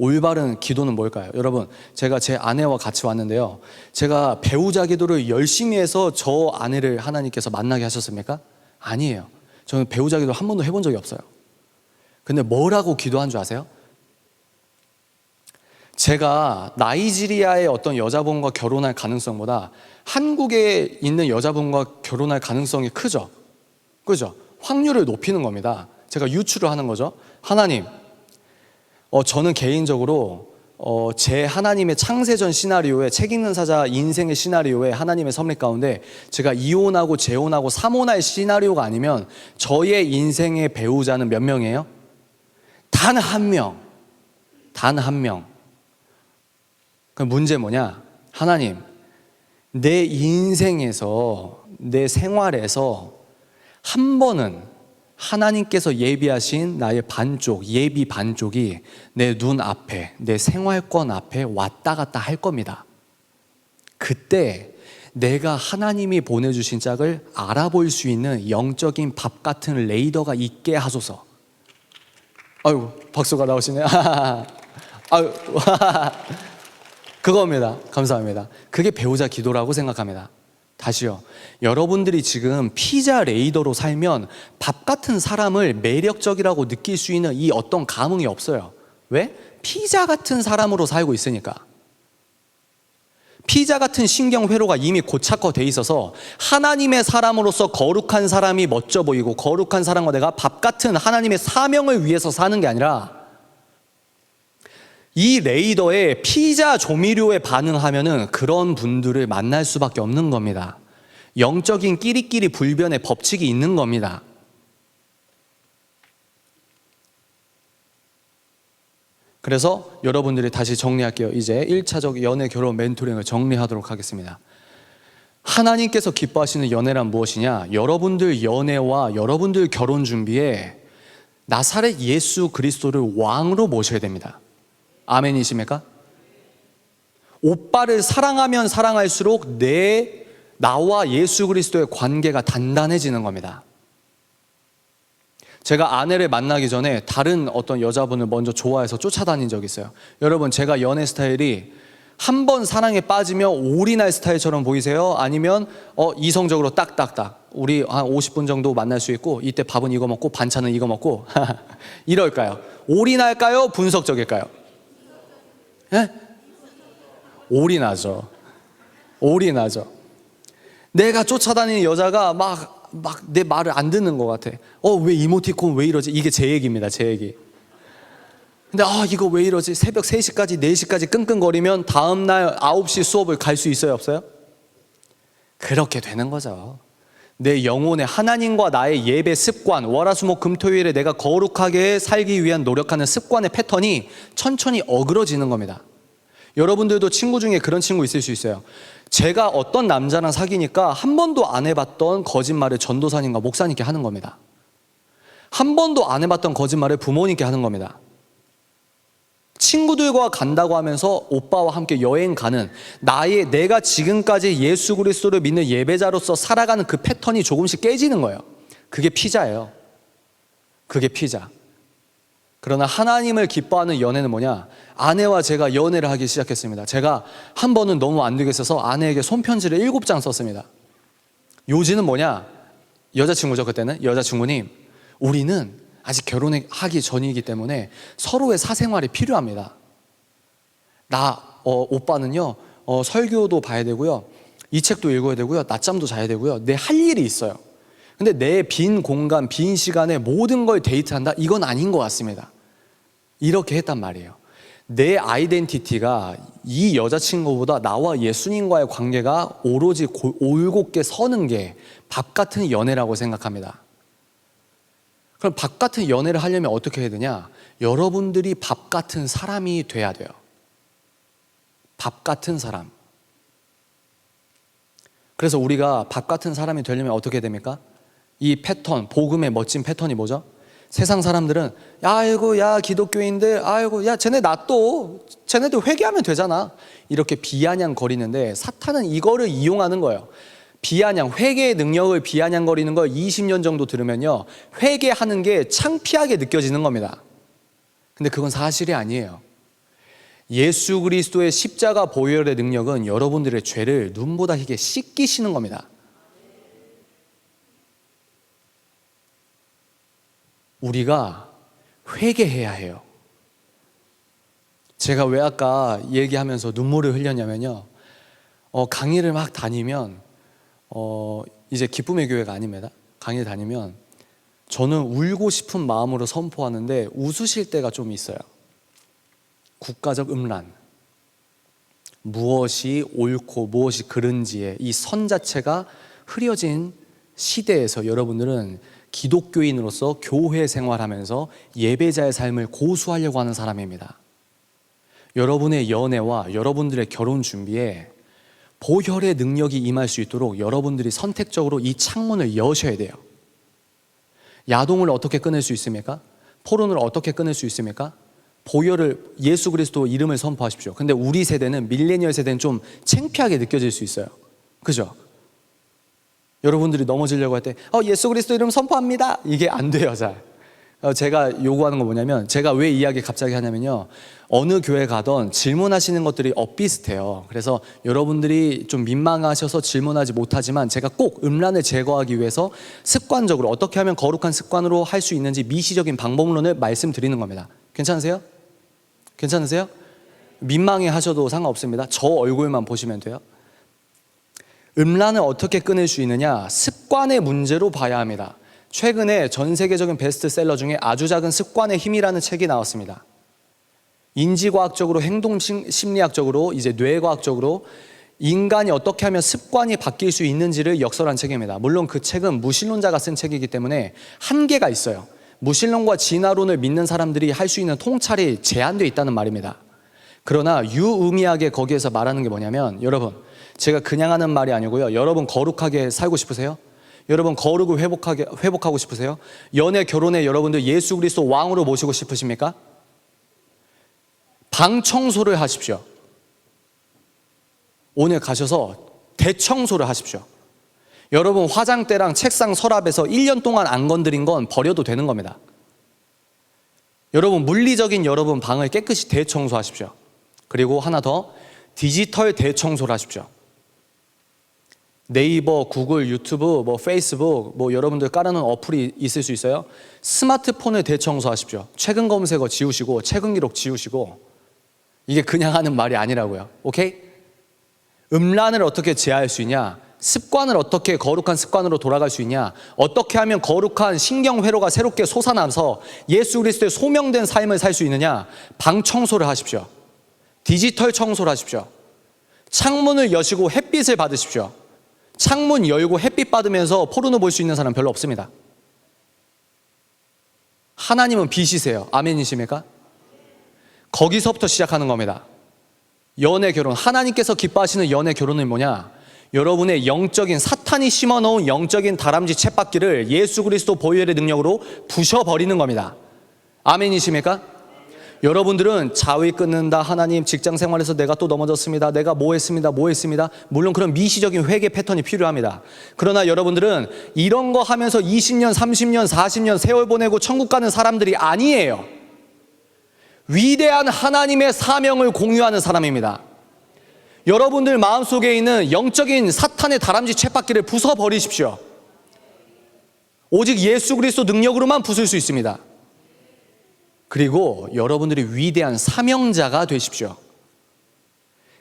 올바른 기도는 뭘까요? 여러분, 제가 제 아내와 같이 왔는데요, 제가 배우자 기도를 열심히 해서 저 아내를 하나님께서 만나게 하셨습니까? 아니에요. 저는 배우자 기도 한 번도 해본 적이 없어요. 근데 뭐라고 기도한 줄 아세요? 제가 나이지리아의 어떤 여자분과 결혼할 가능성보다 한국에 있는 여자분과 결혼할 가능성이 크죠? 그죠? 확률을 높이는 겁니다. 제가 유추를 하는 거죠. 하나님, 저는 개인적으로 제 하나님의 창세전 시나리오에, 책 읽는 사자 인생의 시나리오에 하나님의 섭리 가운데 제가 이혼하고 재혼하고 삼혼할 시나리오가 아니면 저의 인생의 배우자는 몇 명이에요? 단 한 명. 단 한 명. 그럼 문제 뭐냐? 하나님, 내 인생에서, 내 생활에서 한 번은 하나님께서 예비하신 나의 반쪽, 예비 반쪽이 내 눈 앞에, 내 생활권 앞에 왔다 갔다 할 겁니다. 그때 내가 하나님이 보내주신 짝을 알아볼 수 있는 영적인 밥 같은 레이더가 있게 하소서. 아유, 박수가 나오시네. 아유, 그겁니다. 감사합니다. 그게 배우자 기도라고 생각합니다. 다시요. 여러분들이 지금 피자 레이더로 살면 밥 같은 사람을 매력적이라고 느낄 수 있는 이 어떤 감흥이 없어요. 왜? 피자 같은 사람으로 살고 있으니까. 피자 같은 신경회로가 이미 고착화돼 있어서 하나님의 사람으로서 거룩한 사람이 멋져 보이고, 거룩한 사람과 내가 밥 같은 하나님의 사명을 위해서 사는 게 아니라, 이 레이더에 피자 조미료에 반응하면은 그런 분들을 만날 수밖에 없는 겁니다. 영적인 끼리끼리 불변의 법칙이 있는 겁니다. 그래서 여러분들이 다시 정리할게요. 이제 1차적 연애 결혼 멘토링을 정리하도록 하겠습니다. 하나님께서 기뻐하시는 연애란 무엇이냐? 여러분들 연애와 여러분들 결혼 준비에 나사렛 예수 그리스도를 왕으로 모셔야 됩니다. 아멘이십니까? 오빠를 사랑하면 사랑할수록 나와 예수 그리스도의 관계가 단단해지는 겁니다. 제가 아내를 만나기 전에 다른 어떤 여자분을 먼저 좋아해서 쫓아다닌 적이 있어요. 여러분, 제가 연애 스타일이 한 번 사랑에 빠지면 올인할 스타일처럼 보이세요? 아니면 이성적으로 딱딱딱 우리 한 50분 정도 만날 수 있고 이때 밥은 이거 먹고 반찬은 이거 먹고 이럴까요? 올인할까요? 분석적일까요? 예? 올인하죠. 올인하죠. 내가 쫓아다니는 여자가 막 내 말을 안 듣는 것 같아. 왜 이모티콘 왜 이러지? 이게 제 얘기입니다. 제 얘기. 근데 이거 왜 이러지? 새벽 3시까지 4시까지 끙끙거리면 다음날 9시 수업을 갈 수 있어요? 없어요? 그렇게 되는 거죠. 내 영혼의 하나님과 나의 예배 습관, 월화수목금토일에 내가 거룩하게 살기 위한 노력하는 습관의 패턴이 천천히 어그러지는 겁니다. 여러분들도 친구 중에 그런 친구 있을 수 있어요. 제가 어떤 남자랑 사귀니까 한 번도 안 해봤던 거짓말을 전도사님과 목사님께 하는 겁니다. 한 번도 안 해봤던 거짓말을 부모님께 하는 겁니다. 친구들과 간다고 하면서 오빠와 함께 여행 가는 내가 지금까지 예수 그리스도를 믿는 예배자로서 살아가는 그 패턴이 조금씩 깨지는 거예요. 그게 피자예요. 그게 피자. 그러나 하나님을 기뻐하는 연애는 뭐냐? 아내와 제가 연애를 하기 시작했습니다. 제가 한 번은 너무 안 되겠어서 아내에게 손편지를 7장 썼습니다. 요지는 뭐냐? 여자친구죠, 그때는. 여자친구님, 우리는 아직 결혼하기 전이기 때문에 서로의 사생활이 필요합니다. 오빠는요, 설교도 봐야 되고요, 이 책도 읽어야 되고요, 낮잠도 자야 되고요, 내 할 일이 있어요. 근데 내 빈 공간, 빈 시간에 모든 걸 데이트한다? 이건 아닌 것 같습니다. 이렇게 했단 말이에요. 내 아이덴티티가 이 여자친구보다 나와 예수님과의 관계가 오로지 올곧게 서는 게 밥 같은 연애라고 생각합니다. 그럼 밥 같은 연애를 하려면 어떻게 해야 되냐? 여러분들이 밥 같은 사람이 돼야 돼요. 밥 같은 사람. 그래서 우리가 밥 같은 사람이 되려면 어떻게 됩니까? 이 패턴, 복음의 멋진 패턴이 뭐죠? 세상 사람들은 야 기독교인들 야 쟤네 놔둬, 쟤네들 회개하면 되잖아, 이렇게 비아냥거리는데 사탄은 이거를 이용하는 거예요. 회개의 능력을 비아냥거리는 걸 20년 정도 들으면요, 회개하는 게 창피하게 느껴지는 겁니다. 근데 그건 사실이 아니에요. 예수 그리스도의 십자가 보혈의 능력은 여러분들의 죄를 눈보다 희게 씻기시는 겁니다. 우리가 회개해야 해요. 제가 왜 아까 얘기하면서 눈물을 흘렸냐면요, 강의를 막 다니면 이제 기쁨의 교회가 아닙니다. 강의를 다니면 저는 울고 싶은 마음으로 선포하는데 웃으실 때가 좀 있어요. 국가적 음란, 무엇이 옳고 무엇이 그른지의 이 선 자체가 흐려진 시대에서 여러분들은 기독교인으로서 교회 생활하면서 예배자의 삶을 고수하려고 하는 사람입니다. 여러분의 연애와 여러분들의 결혼 준비에 보혈의 능력이 임할 수 있도록 여러분들이 선택적으로 이 창문을 여셔야 돼요. 야동을 어떻게 끊을 수 있습니까? 포르노를 어떻게 끊을 수 있습니까? 보혈을, 예수 그리스도 이름을 선포하십시오. 근데 우리 세대는, 밀레니얼 세대는 좀 창피하게 느껴질 수 있어요. 그죠? 여러분들이 넘어지려고 할 때 예수 그리스도 이름 선포합니다, 이게 안 돼요. 잘. 제가 요구하는 건 뭐냐면, 제가 왜 이야기 갑자기 하냐면요, 어느 교회 가던 질문하시는 것들이 엇비슷해요. 그래서 여러분들이 좀 민망하셔서 질문하지 못하지만 제가 꼭 음란을 제거하기 위해서 습관적으로 어떻게 하면 거룩한 습관으로 할 수 있는지 미시적인 방법론을 말씀드리는 겁니다. 괜찮으세요? 괜찮으세요? 민망해 하셔도 상관없습니다. 저 얼굴만 보시면 돼요. 음란을 어떻게 끊을 수 있느냐? 습관의 문제로 봐야 합니다. 최근에 전 세계적인 베스트셀러 중에 아주 작은 습관의 힘이라는 책이 나왔습니다. 인지과학적으로, 행동심리학적으로, 이제 뇌과학적으로 인간이 어떻게 하면 습관이 바뀔 수 있는지를 역설한 책입니다. 물론 그 책은 무신론자가 쓴 책이기 때문에 한계가 있어요. 무신론과 진화론을 믿는 사람들이 할 수 있는 통찰이 제한되어 있다는 말입니다. 그러나 유의미하게 거기에서 말하는 게 뭐냐면, 여러분, 제가 그냥 하는 말이 아니고요. 여러분 거룩하게 살고 싶으세요? 여러분 거룩을 회복하고 싶으세요? 연애 결혼에 여러분들 예수 그리스도 왕으로 모시고 싶으십니까? 방 청소를 하십시오. 오늘 가셔서 대청소를 하십시오. 여러분 화장대랑 책상 서랍에서 1년 동안 안 건드린 건 버려도 되는 겁니다. 여러분 물리적인 여러분 방을 깨끗이 대청소하십시오. 그리고 하나 더, 디지털 대청소를 하십시오. 네이버, 구글, 유튜브, 페이스북, 여러분들 깔아놓은 어플이 있을 수 있어요. 스마트폰을 대청소하십시오. 최근 검색어 지우시고 최근 기록 지우시고. 이게 그냥 하는 말이 아니라고요. 오케이? 음란을 어떻게 제어할 수 있냐? 습관을 어떻게 거룩한 습관으로 돌아갈 수 있냐? 어떻게 하면 거룩한 신경회로가 새롭게 솟아나서 예수 그리스도의 소명된 삶을 살 수 있느냐? 방 청소를 하십시오. 디지털 청소를 하십시오. 창문을 여시고 햇빛을 받으십시오. 창문 열고 햇빛 받으면서 포르노 볼 수 있는 사람 별로 없습니다. 하나님은 빛이세요. 아멘이십니까? 거기서부터 시작하는 겁니다. 연애 결혼, 하나님께서 기뻐하시는 연애 결혼은 뭐냐? 여러분의 영적인, 사탄이 심어놓은 영적인 다람쥐 쳇바퀴를 예수 그리스도 보혈의 능력으로 부셔버리는 겁니다. 아멘이십니까? 여러분들은 자위 끊는다, 하나님 직장 생활에서 내가 또 넘어졌습니다, 내가 뭐 했습니다. 물론 그런 미시적인 회개 패턴이 필요합니다. 그러나 여러분들은 이런 거 하면서 20년, 30년, 40년 세월 보내고 천국 가는 사람들이 아니에요. 위대한 하나님의 사명을 공유하는 사람입니다. 여러분들 마음속에 있는 영적인 사탄의 다람쥐 쳇바퀴를 부숴버리십시오. 오직 예수 그리스도 능력으로만 부술 수 있습니다. 그리고 여러분들이 위대한 사명자가 되십시오.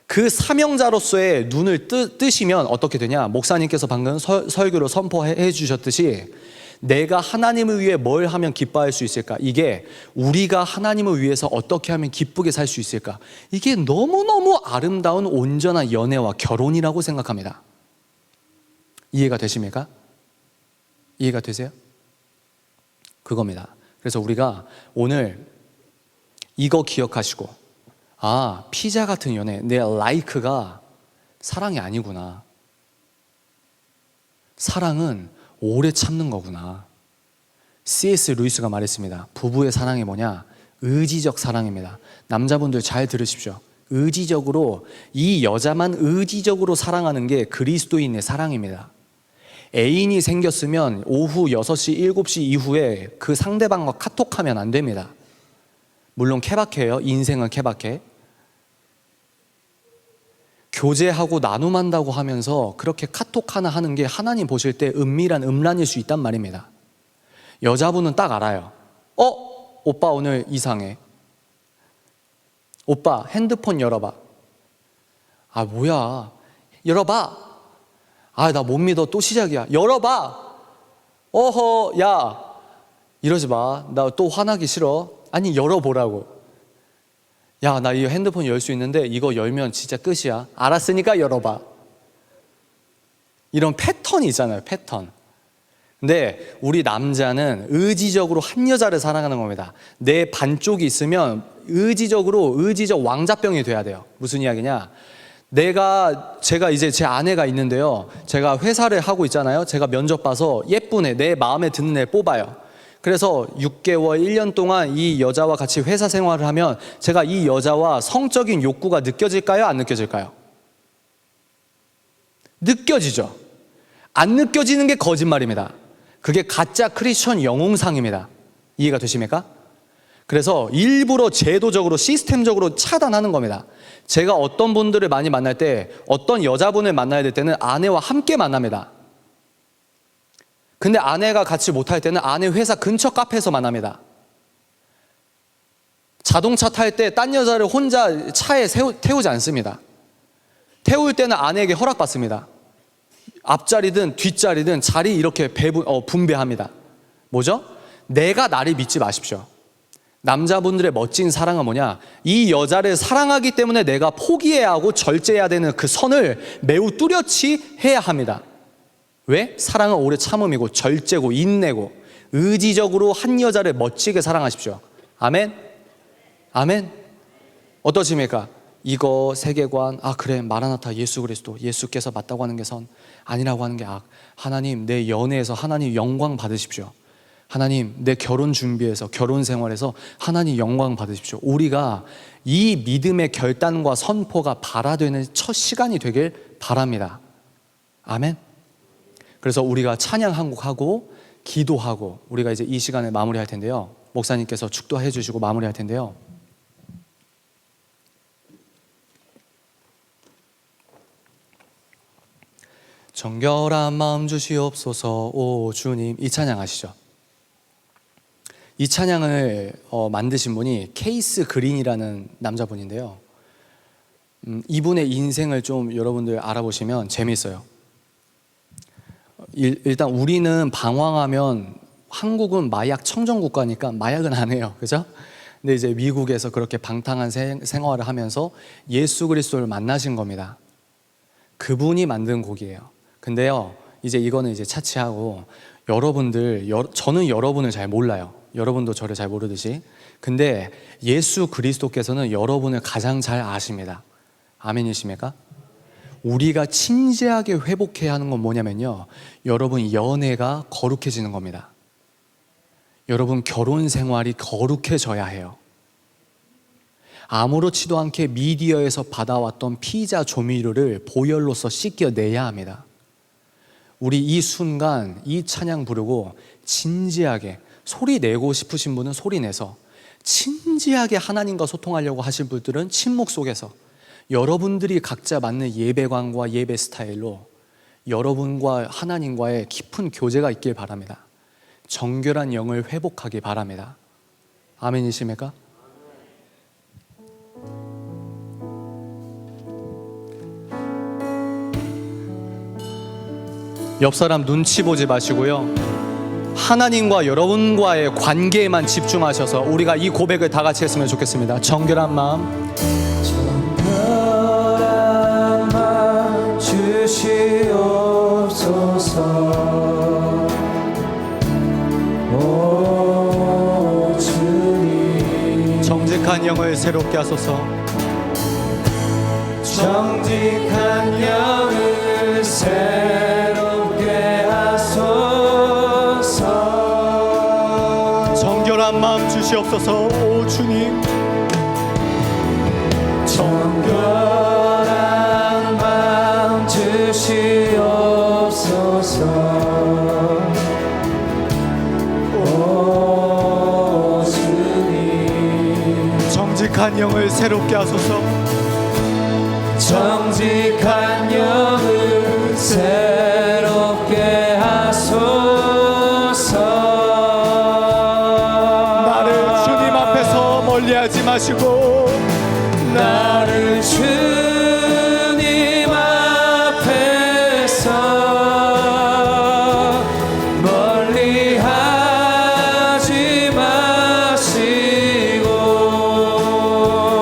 그 사명자로서의 눈을 뜨시면 어떻게 되냐? 목사님께서 방금 설교로 선포해 주셨듯이 내가 하나님을 위해 뭘 하면 기뻐할 수 있을까? 이게 우리가 하나님을 위해서 어떻게 하면 기쁘게 살 수 있을까? 이게 너무너무 아름다운 온전한 연애와 결혼이라고 생각합니다. 이해가 되십니까? 이해가 되세요? 그겁니다. 그래서 우리가 오늘 이거 기억하시고, 아, 피자 같은 연애, 내 라이크가 사랑이 아니구나. 사랑은 오래 참는 거구나. C.S. 루이스가 말했습니다. 부부의 사랑이 뭐냐? 의지적 사랑입니다. 남자분들 잘 들으십시오. 의지적으로, 이 여자만 의지적으로 사랑하는 게 그리스도인의 사랑입니다. 애인이 생겼으면 오후 6시, 7시 이후에 그 상대방과 카톡하면 안 됩니다. 물론 케바케예요. 인생은 케바케. 교제하고 나눔한다고 하면서 그렇게 카톡 하나 하는 게 하나님 보실 때 은밀한 음란일 수 있단 말입니다. 여자분은 딱 알아요. 오빠 오늘 이상해. 오빠 핸드폰 열어봐. 아 뭐야, 열어봐. 아 나 못 믿어, 또 시작이야. 열어봐. 어허, 야 이러지 마. 나 또 화나기 싫어. 아니 열어보라고. 야 나 이 핸드폰 열 수 있는데 이거 열면 진짜 끝이야. 알았으니까 열어봐. 이런 패턴이 있잖아요, 패턴. 근데 우리 남자는 의지적으로 한 여자를 사랑하는 겁니다. 내 반쪽이 있으면 의지적 왕자병이 돼야 돼요. 무슨 이야기냐? 제가 이제 제 아내가 있는데요. 제가 회사를 하고 있잖아요. 제가 면접 봐서 예쁜 애, 내 마음에 드는 애 뽑아요. 그래서 6개월, 1년 동안 이 여자와 같이 회사 생활을 하면 제가 이 여자와 성적인 욕구가 느껴질까요? 안 느껴질까요? 느껴지죠. 안 느껴지는 게 거짓말입니다. 그게 가짜 크리스천 영웅상입니다. 이해가 되십니까? 그래서 일부러 제도적으로 시스템적으로 차단하는 겁니다. 제가 어떤 분들을 많이 만날 때, 어떤 여자분을 만나야 될 때는 아내와 함께 만납니다. 근데 아내가 같이 못할 때는 아내 회사 근처 카페에서 만납니다. 자동차 탈 때 딴 여자를 혼자 차에 태우지 않습니다. 태울 때는 아내에게 허락받습니다. 앞자리든 뒷자리든 자리 이렇게 분배합니다. 뭐죠? 내가 나를 믿지 마십시오. 남자분들의 멋진 사랑은 뭐냐? 이 여자를 사랑하기 때문에 내가 포기해야 하고 절제해야 되는 그 선을 매우 뚜렷이 해야 합니다. 왜? 사랑은 오래 참음이고 절제고 인내고 의지적으로 한 여자를 멋지게 사랑하십시오. 아멘? 아멘? 어떠십니까? 이거 세계관, 그래, 마라나타 예수 그리스도, 예수께서 맞다고 하는 게 선, 아니라고 하는 게 악. 하나님, 내 연애에서 하나님 영광 받으십시오. 하나님, 내 결혼 준비에서, 결혼 생활에서 하나님 영광 받으십시오. 우리가 이 믿음의 결단과 선포가 발화되는 첫 시간이 되길 바랍니다. 아멘? 그래서 우리가 찬양 한 곡 하고 기도하고 우리가 이제 이 시간을 마무리할 텐데요. 목사님께서 축도해 주시고 마무리할 텐데요. 정결한 마음 주시옵소서 오 주님, 이 찬양 아시죠? 이 찬양을 만드신 분이 케이스 그린이라는 남자분인데요. 이분의 인생을 좀 여러분들 알아보시면 재미있어요. 일단 우리는 방황하면, 한국은 마약 청정국가니까 마약은 안 해요, 그죠? 근데 이제 미국에서 그렇게 방탕한 생활을 하면서 예수 그리스도를 만나신 겁니다. 그분이 만든 곡이에요. 근데요, 이제 이거는 이제 차치하고, 저는 여러분을 잘 몰라요. 여러분도 저를 잘 모르듯이. 근데 예수 그리스도께서는 여러분을 가장 잘 아십니다. 아멘이십니까? 우리가 진지하게 회복해야 하는 건 뭐냐면요, 여러분 연애가 거룩해지는 겁니다. 여러분 결혼 생활이 거룩해져야 해요. 아무렇지도 않게 미디어에서 받아왔던 피자 조미료를 보혈로서 씻겨내야 합니다. 우리 이 순간 이 찬양 부르고 진지하게 소리 내고 싶으신 분은 소리 내서, 진지하게 하나님과 소통하려고 하실 분들은 침묵 속에서 여러분들이 각자 맞는 예배관과 예배 스타일로 여러분과 하나님과의 깊은 교제가 있길 바랍니다. 정결한 영을 회복하기 바랍니다. 아멘이십니까? 옆 사람 눈치 보지 마시고요, 하나님과 여러분과의 관계에만 집중하셔서 우리가 이 고백을 다 같이 했으면 좋겠습니다. 정결한 마음, 정결한 마음 주시옵소서. 오 주님, 정직한 영을 새롭게 하소서. 정직한 영을 새롭게 하소서. 정결한 마음 주시옵소서. 오 주님, 정결한 마음 주시옵소서. 오 주님, 정직한 영을 새롭게 하소서. 정직한 영을 새롭게 하소서. 나를 주님 앞에서 멀리하지 마시고, 나를 주님 앞에서 멀리하지 마시고,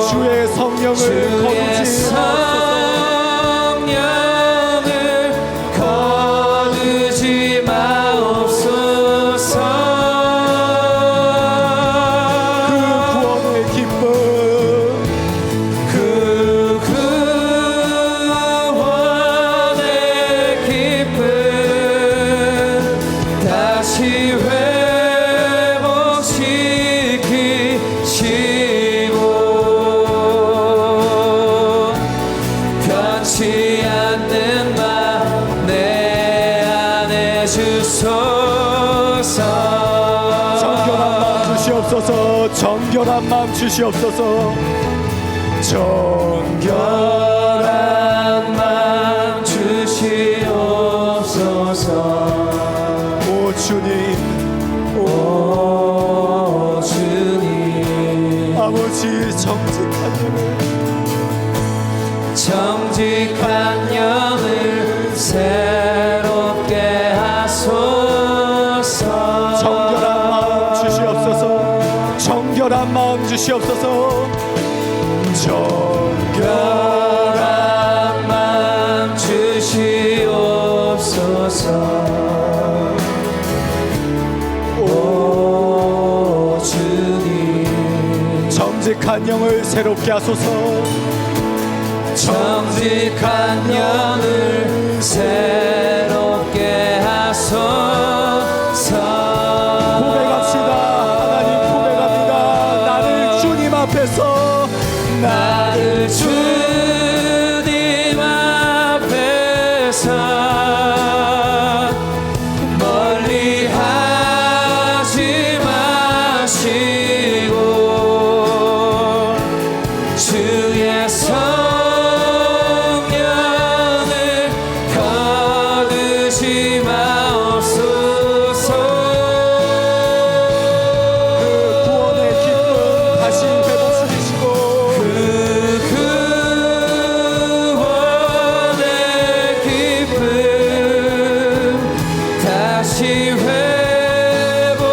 주의 성령을 거두지 마옵소서. 그 구원의 기쁨, 다시 회복시키시고 변치 않는 맘 내 안에 주소서. 정결한 마음 주시옵소서. 정결한 마음 주시옵소서. 정결한 마음 주시옵소서. 오 주님, 오 주님, 아버지 정직한 영을 새롭게 하소서. 정결한 마음 주시옵소서. 정결한 마음 주시옵소서. 정결한 마음 주시옵소서. 새롭게 하소서. 정직한 영을 새롭게 하소서. 고백합시다. 하나님 고백합니다. 나를 주님 앞에서, 나를 주님 앞에서 멀리 하지 마시고 주의 성령을 거두지 마옵소서. 그 구원의 기쁨 다시 회복시키시고, 그 구원의 기쁨 다시 회복시키시고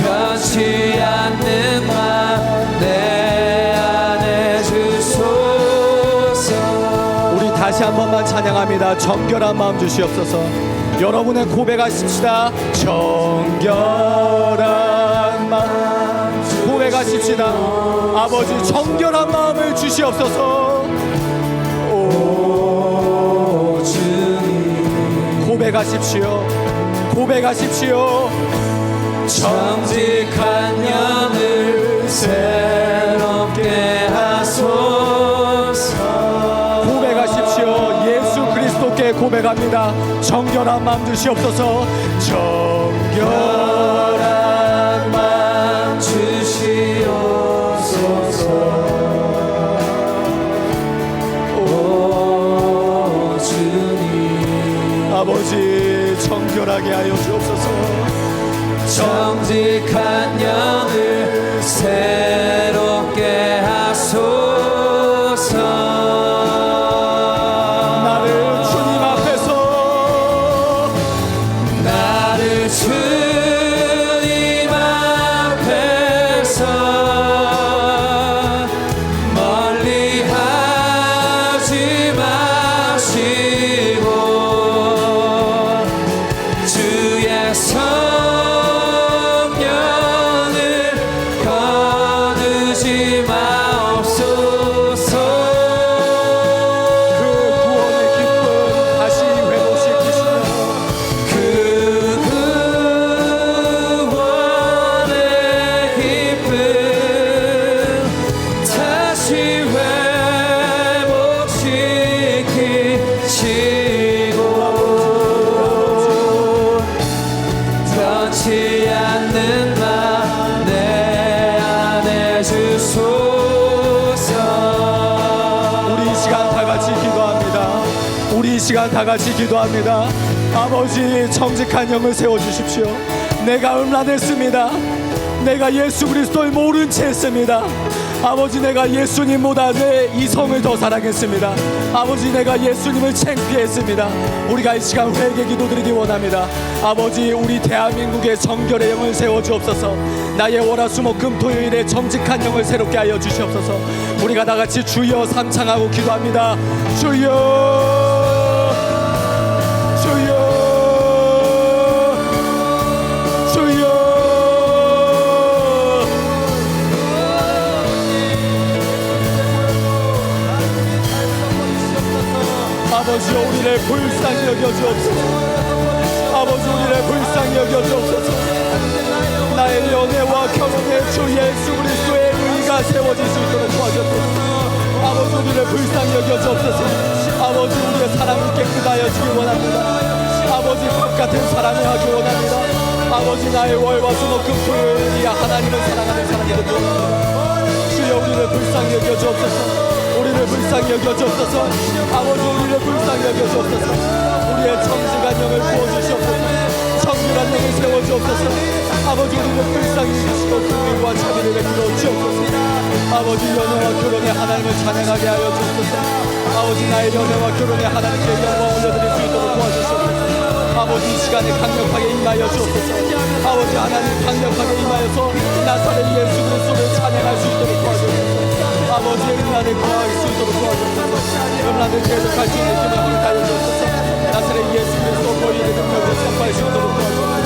변치 않는 맘 내 안에 주소서. 우리 다시 한 번만 찬양합니다. 정결한 마음 주시옵소서. 여러분의 고백하십시다. 정결한 마음 고백하십시다. 아버지 정결한 마음을 주시옵소서. 오 주님 고백하십시오. 고백하십시오. 정직한 영을 새롭게 하소서. 고백하십시오. 예수 그리스도께 고백합니다. 정결한 마음 주시옵소서. 정결한 마음 주시옵소서. 오 주님 아버지 정결하게 하여 주옵소서. 정직한 영을 새롭게 하소서. 나를 주님 앞에서, 나를 주님 앞에서 멀리 하지 마시고 주의 성령을 거두지 마옵소서. 그 구원의 기쁨 다시 회복시키시며, 그 구원의 기쁨 다시 회복시키시고 변치 않는 맘 내 안에 주소서. 우리 이 시간 다 같이 기도합니다. 우리 이 시간 다 같이 기도합니다. 아버지 정직한 영을 세워주십시오. 내가 음란했습니다. 내가 예수 그리스도를 모른 채 했습니다. 아버지 내가 예수님보다 내 이성을 더 사랑했습니다. 아버지 내가 예수님을 창피했습니다. 우리가 이 시간 회개 기도드리기 원합니다. 아버지 우리 대한민국의 정결의 영을 세워주옵소서. 나의 월화수목금 토요일에 정직한 영을 새롭게 하여 주시옵소서. 우리가 다같이 주여 삼창하고 기도합니다. 주여 주여 주여. 아버지 우리를 불쌍히 여겨주옵소서. 아버지 우리를 불쌍히 여겨주옵소서. 나의 연애와 결혼에 주 예수 그리스도의 의가 세워질 수 있도록 도와주옵소서. 아버지 우리를 불쌍히 여겨주옵소서. 아버지 우리의 사랑을 깨끗하여 주기 원합니다. 아버지 똑같은 사랑을 하기 원합니다. 아버지 나의 월화수목금 토요일이야 하나님을 사랑하는 사랑이 되기 원합니다. 주여 우리를 불쌍히 여겨주옵소서. 우리를 불쌍히 여겨주옵소서. 아버지 우리를 불쌍히 여겨주옵소서. 우리의 정직한 영을 부어주시옵소서. 정결한 영을 세워주옵소서. 아버지 우리를 불쌍히 여기시고 긍휼과 자비를 베풀어 주옵소서. 아버지 연애와 결혼에 하나님을 찬양하게 하여 주옵소서. 아버지 나의 연애와 결혼에 하나님께 영광 올려드릴 수 있도록 도와주시옵소서. 아버지 이 시간에 강력하게 임하여 주옵소서. 아버지 하나님 강력하게 임하여서 나사렛 예수 그리스도를 찬양할 수 있도록 도와주옵소서. 아버지의 음란을 구할 수 있도록 도와주옵소서. 음란을 계속할 수 있는 힘을 허락하여 주옵소서. 나사렛 예수 그리스도 보이는 능력을 선포할 수 있도록 도와주옵소서.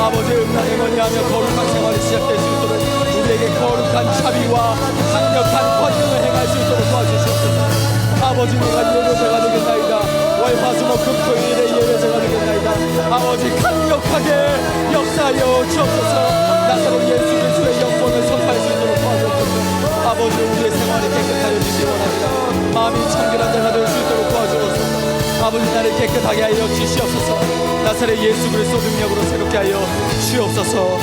아버지 음란에 머니하며 거룩한 생활이 시작될 수 있도록 우리에게 거룩한 자비와 강력한 권능을 행할 수 있도록 도와주시옵소서. 아버지 내가 예배자가 되겠나이다. 월화수목 금토일에 예배자가 되겠나이다. 아버지 강력하게 역사하여 주옵소서. 나사로 예수 그리스도의 영광을 선포할 수 있도록 도와주옵소서. 아버지 우리의 생활이 깨끗하여 주시기 원합니다. 마음이 청결한 자가 될 수 있도록 도와주옵소서. 아버지 나를 깨끗하게 하여 주시옵소서. 나사렛 예수 그리스도 능력으로 새롭게 하여 주옵소서.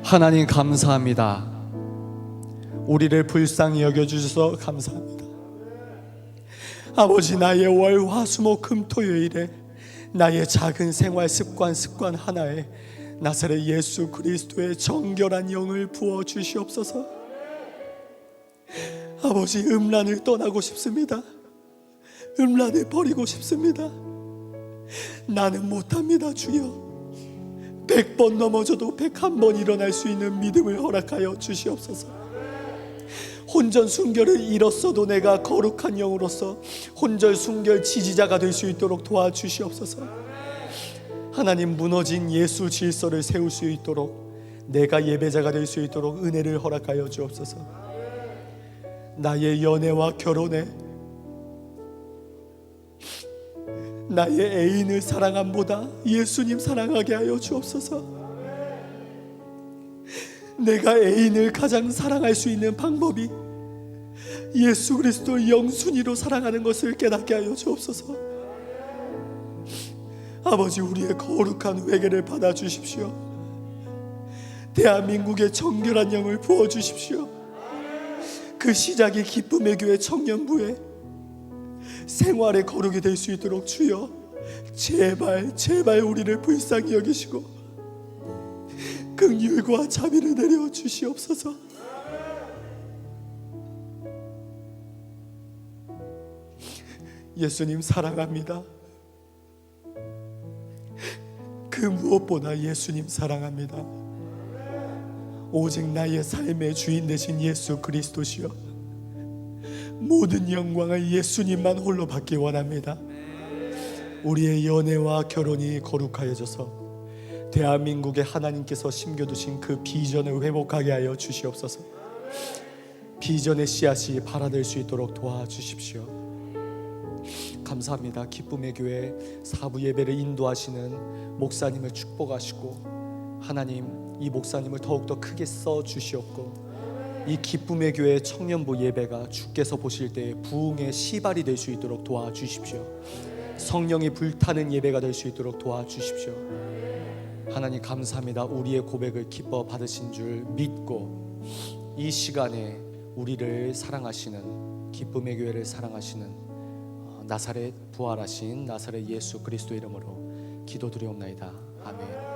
하나님 감사합니다. 우리를 불쌍히 여겨주셔서 감사합니다. 아버지 나의 월, 화, 수, 목, 금, 토, 요일에 나의 작은 생활 습관 하나에 나사렛 예수 그리스도의 정결한 영을 부어주시옵소서. 아버지 음란을 떠나고 싶습니다. 음란을 버리고 싶습니다. 나는 못합니다 주여. 100번 넘어져도 101번 일어날 수 있는 믿음을 허락하여 주시옵소서. 혼전 순결을 잃었어도 내가 거룩한 영으로서 혼절 순결 지지자가 될 수 있도록 도와주시옵소서. 하나님 무너진 예수 질서를 세울 수 있도록 내가 예배자가 될 수 있도록 은혜를 허락하여 주옵소서. 나의 연애와 결혼에 나의 애인을 사랑함보다 예수님 사랑하게 하여 주옵소서. 내가 애인을 가장 사랑할 수 있는 방법이 예수 그리스도 영순위로 사랑하는 것을 깨닫게 하여 주옵소서. 아버지 우리의 거룩한 회개를 받아주십시오. 대한민국의 정결한 영을 부어주십시오. 그 시작이 기쁨의 교회 청년부에 생활의 거룩이 될 수 있도록 주여 제발 우리를 불쌍히 여기시고 긍휼과 자비를 내려 주시옵소서. 예수님 사랑합니다. 그 무엇보다 예수님 사랑합니다. 오직 나의 삶의 주인 되신 예수 그리스도시여, 모든 영광을 예수님만 홀로 받기 원합니다. 우리의 연애와 결혼이 거룩하여져서 대한민국에 하나님께서 심겨두신 그 비전을 회복하게 하여 주시옵소서. 비전의 씨앗이 발아될 수 있도록 도와주십시오. 감사합니다. 기쁨의 교회 사부 예배를 인도하시는 목사님을 축복하시고 하나님 이 목사님을 더욱더 크게 써주시옵고 이 기쁨의 교회 청년부 예배가 주께서 보실 때 부흥의 시발이 될 수 있도록 도와주십시오. 성령이 불타는 예배가 될 수 있도록 도와주십시오. 하나님 감사합니다. 우리의 고백을 기뻐 받으신 줄 믿고 이 시간에 우리를 사랑하시는 기쁨의 교회를 사랑하시는 나사렛 부활하신 나사렛 예수 그리스도 이름으로 기도드리옵나이다. 아멘.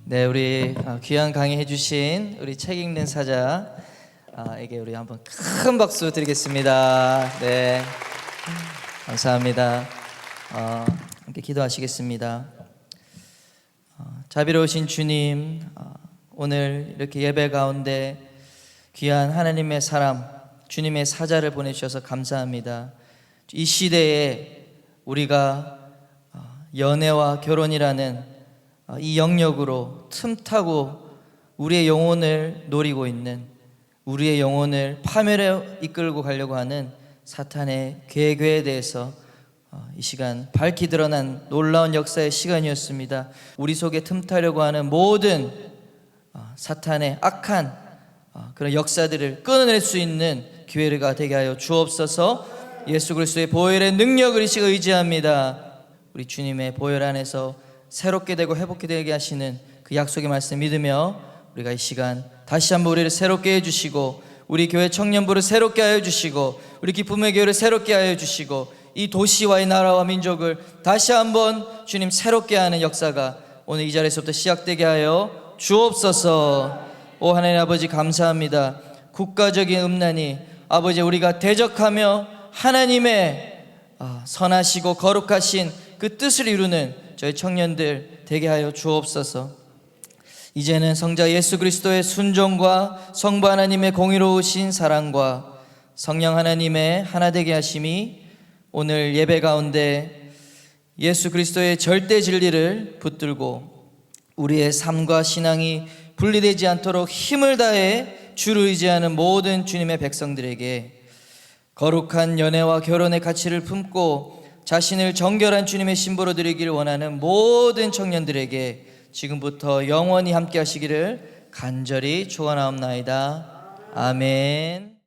네, 우리 귀한 강의해 주신 우리 책 읽는 사자에게 우리 한번 큰 박수 드리겠습니다. 네, 감사합니다. 함께 기도하시겠습니다. 자비로우신 주님, 오늘 이렇게 예배 가운데 귀한 하나님의 사람, 주님의 사자를 보내주셔서 감사합니다. 이 시대에 우리가 연애와 결혼이라는 이 영역으로 틈타고 우리의 영혼을 노리고 있는, 우리의 영혼을 파멸에 이끌고 가려고 하는 사탄의 계획에 대해서 이 시간 밝히 드러난 놀라운 역사의 시간이었습니다. 우리 속에 틈타려고 하는 모든 사탄의 악한 그런 역사들을 끊어낼 수 있는 기회가 되게 하여 주옵소서. 예수 그리스도의 보혈의 능력을 이 시간 의지합니다. 우리 주님의 보혈 안에서 새롭게 되고 회복게 되게 하시는 그 약속의 말씀 믿으며 우리가 이 시간 다시 한번 우리를 새롭게 해주시고 우리 교회 청년부를 새롭게 하여 주시고 우리 기쁨의 교회를 새롭게 하여 주시고 이 도시와 이 나라와 민족을 다시 한번 주님 새롭게 하는 역사가 오늘 이 자리에서부터 시작되게 하여 주옵소서. 오 하나님 아버지 감사합니다. 국가적인 음란이 아버지 우리가 대적하며 하나님의 선하시고 거룩하신 그 뜻을 이루는 저희 청년들 되게 하여 주옵소서. 이제는 성자 예수 그리스도의 순종과 성부 하나님의 공의로우신 사랑과 성령 하나님의 하나 되게 하심이 오늘 예배 가운데 예수 그리스도의 절대 진리를 붙들고 우리의 삶과 신앙이 분리되지 않도록 힘을 다해 주를 의지하는 모든 주님의 백성들에게 거룩한 연애와 결혼의 가치를 품고 자신을 정결한 주님의 신부로 드리기를 원하는 모든 청년들에게 지금부터 영원히 함께 하시기를 간절히 축원하옵나이다. 아멘.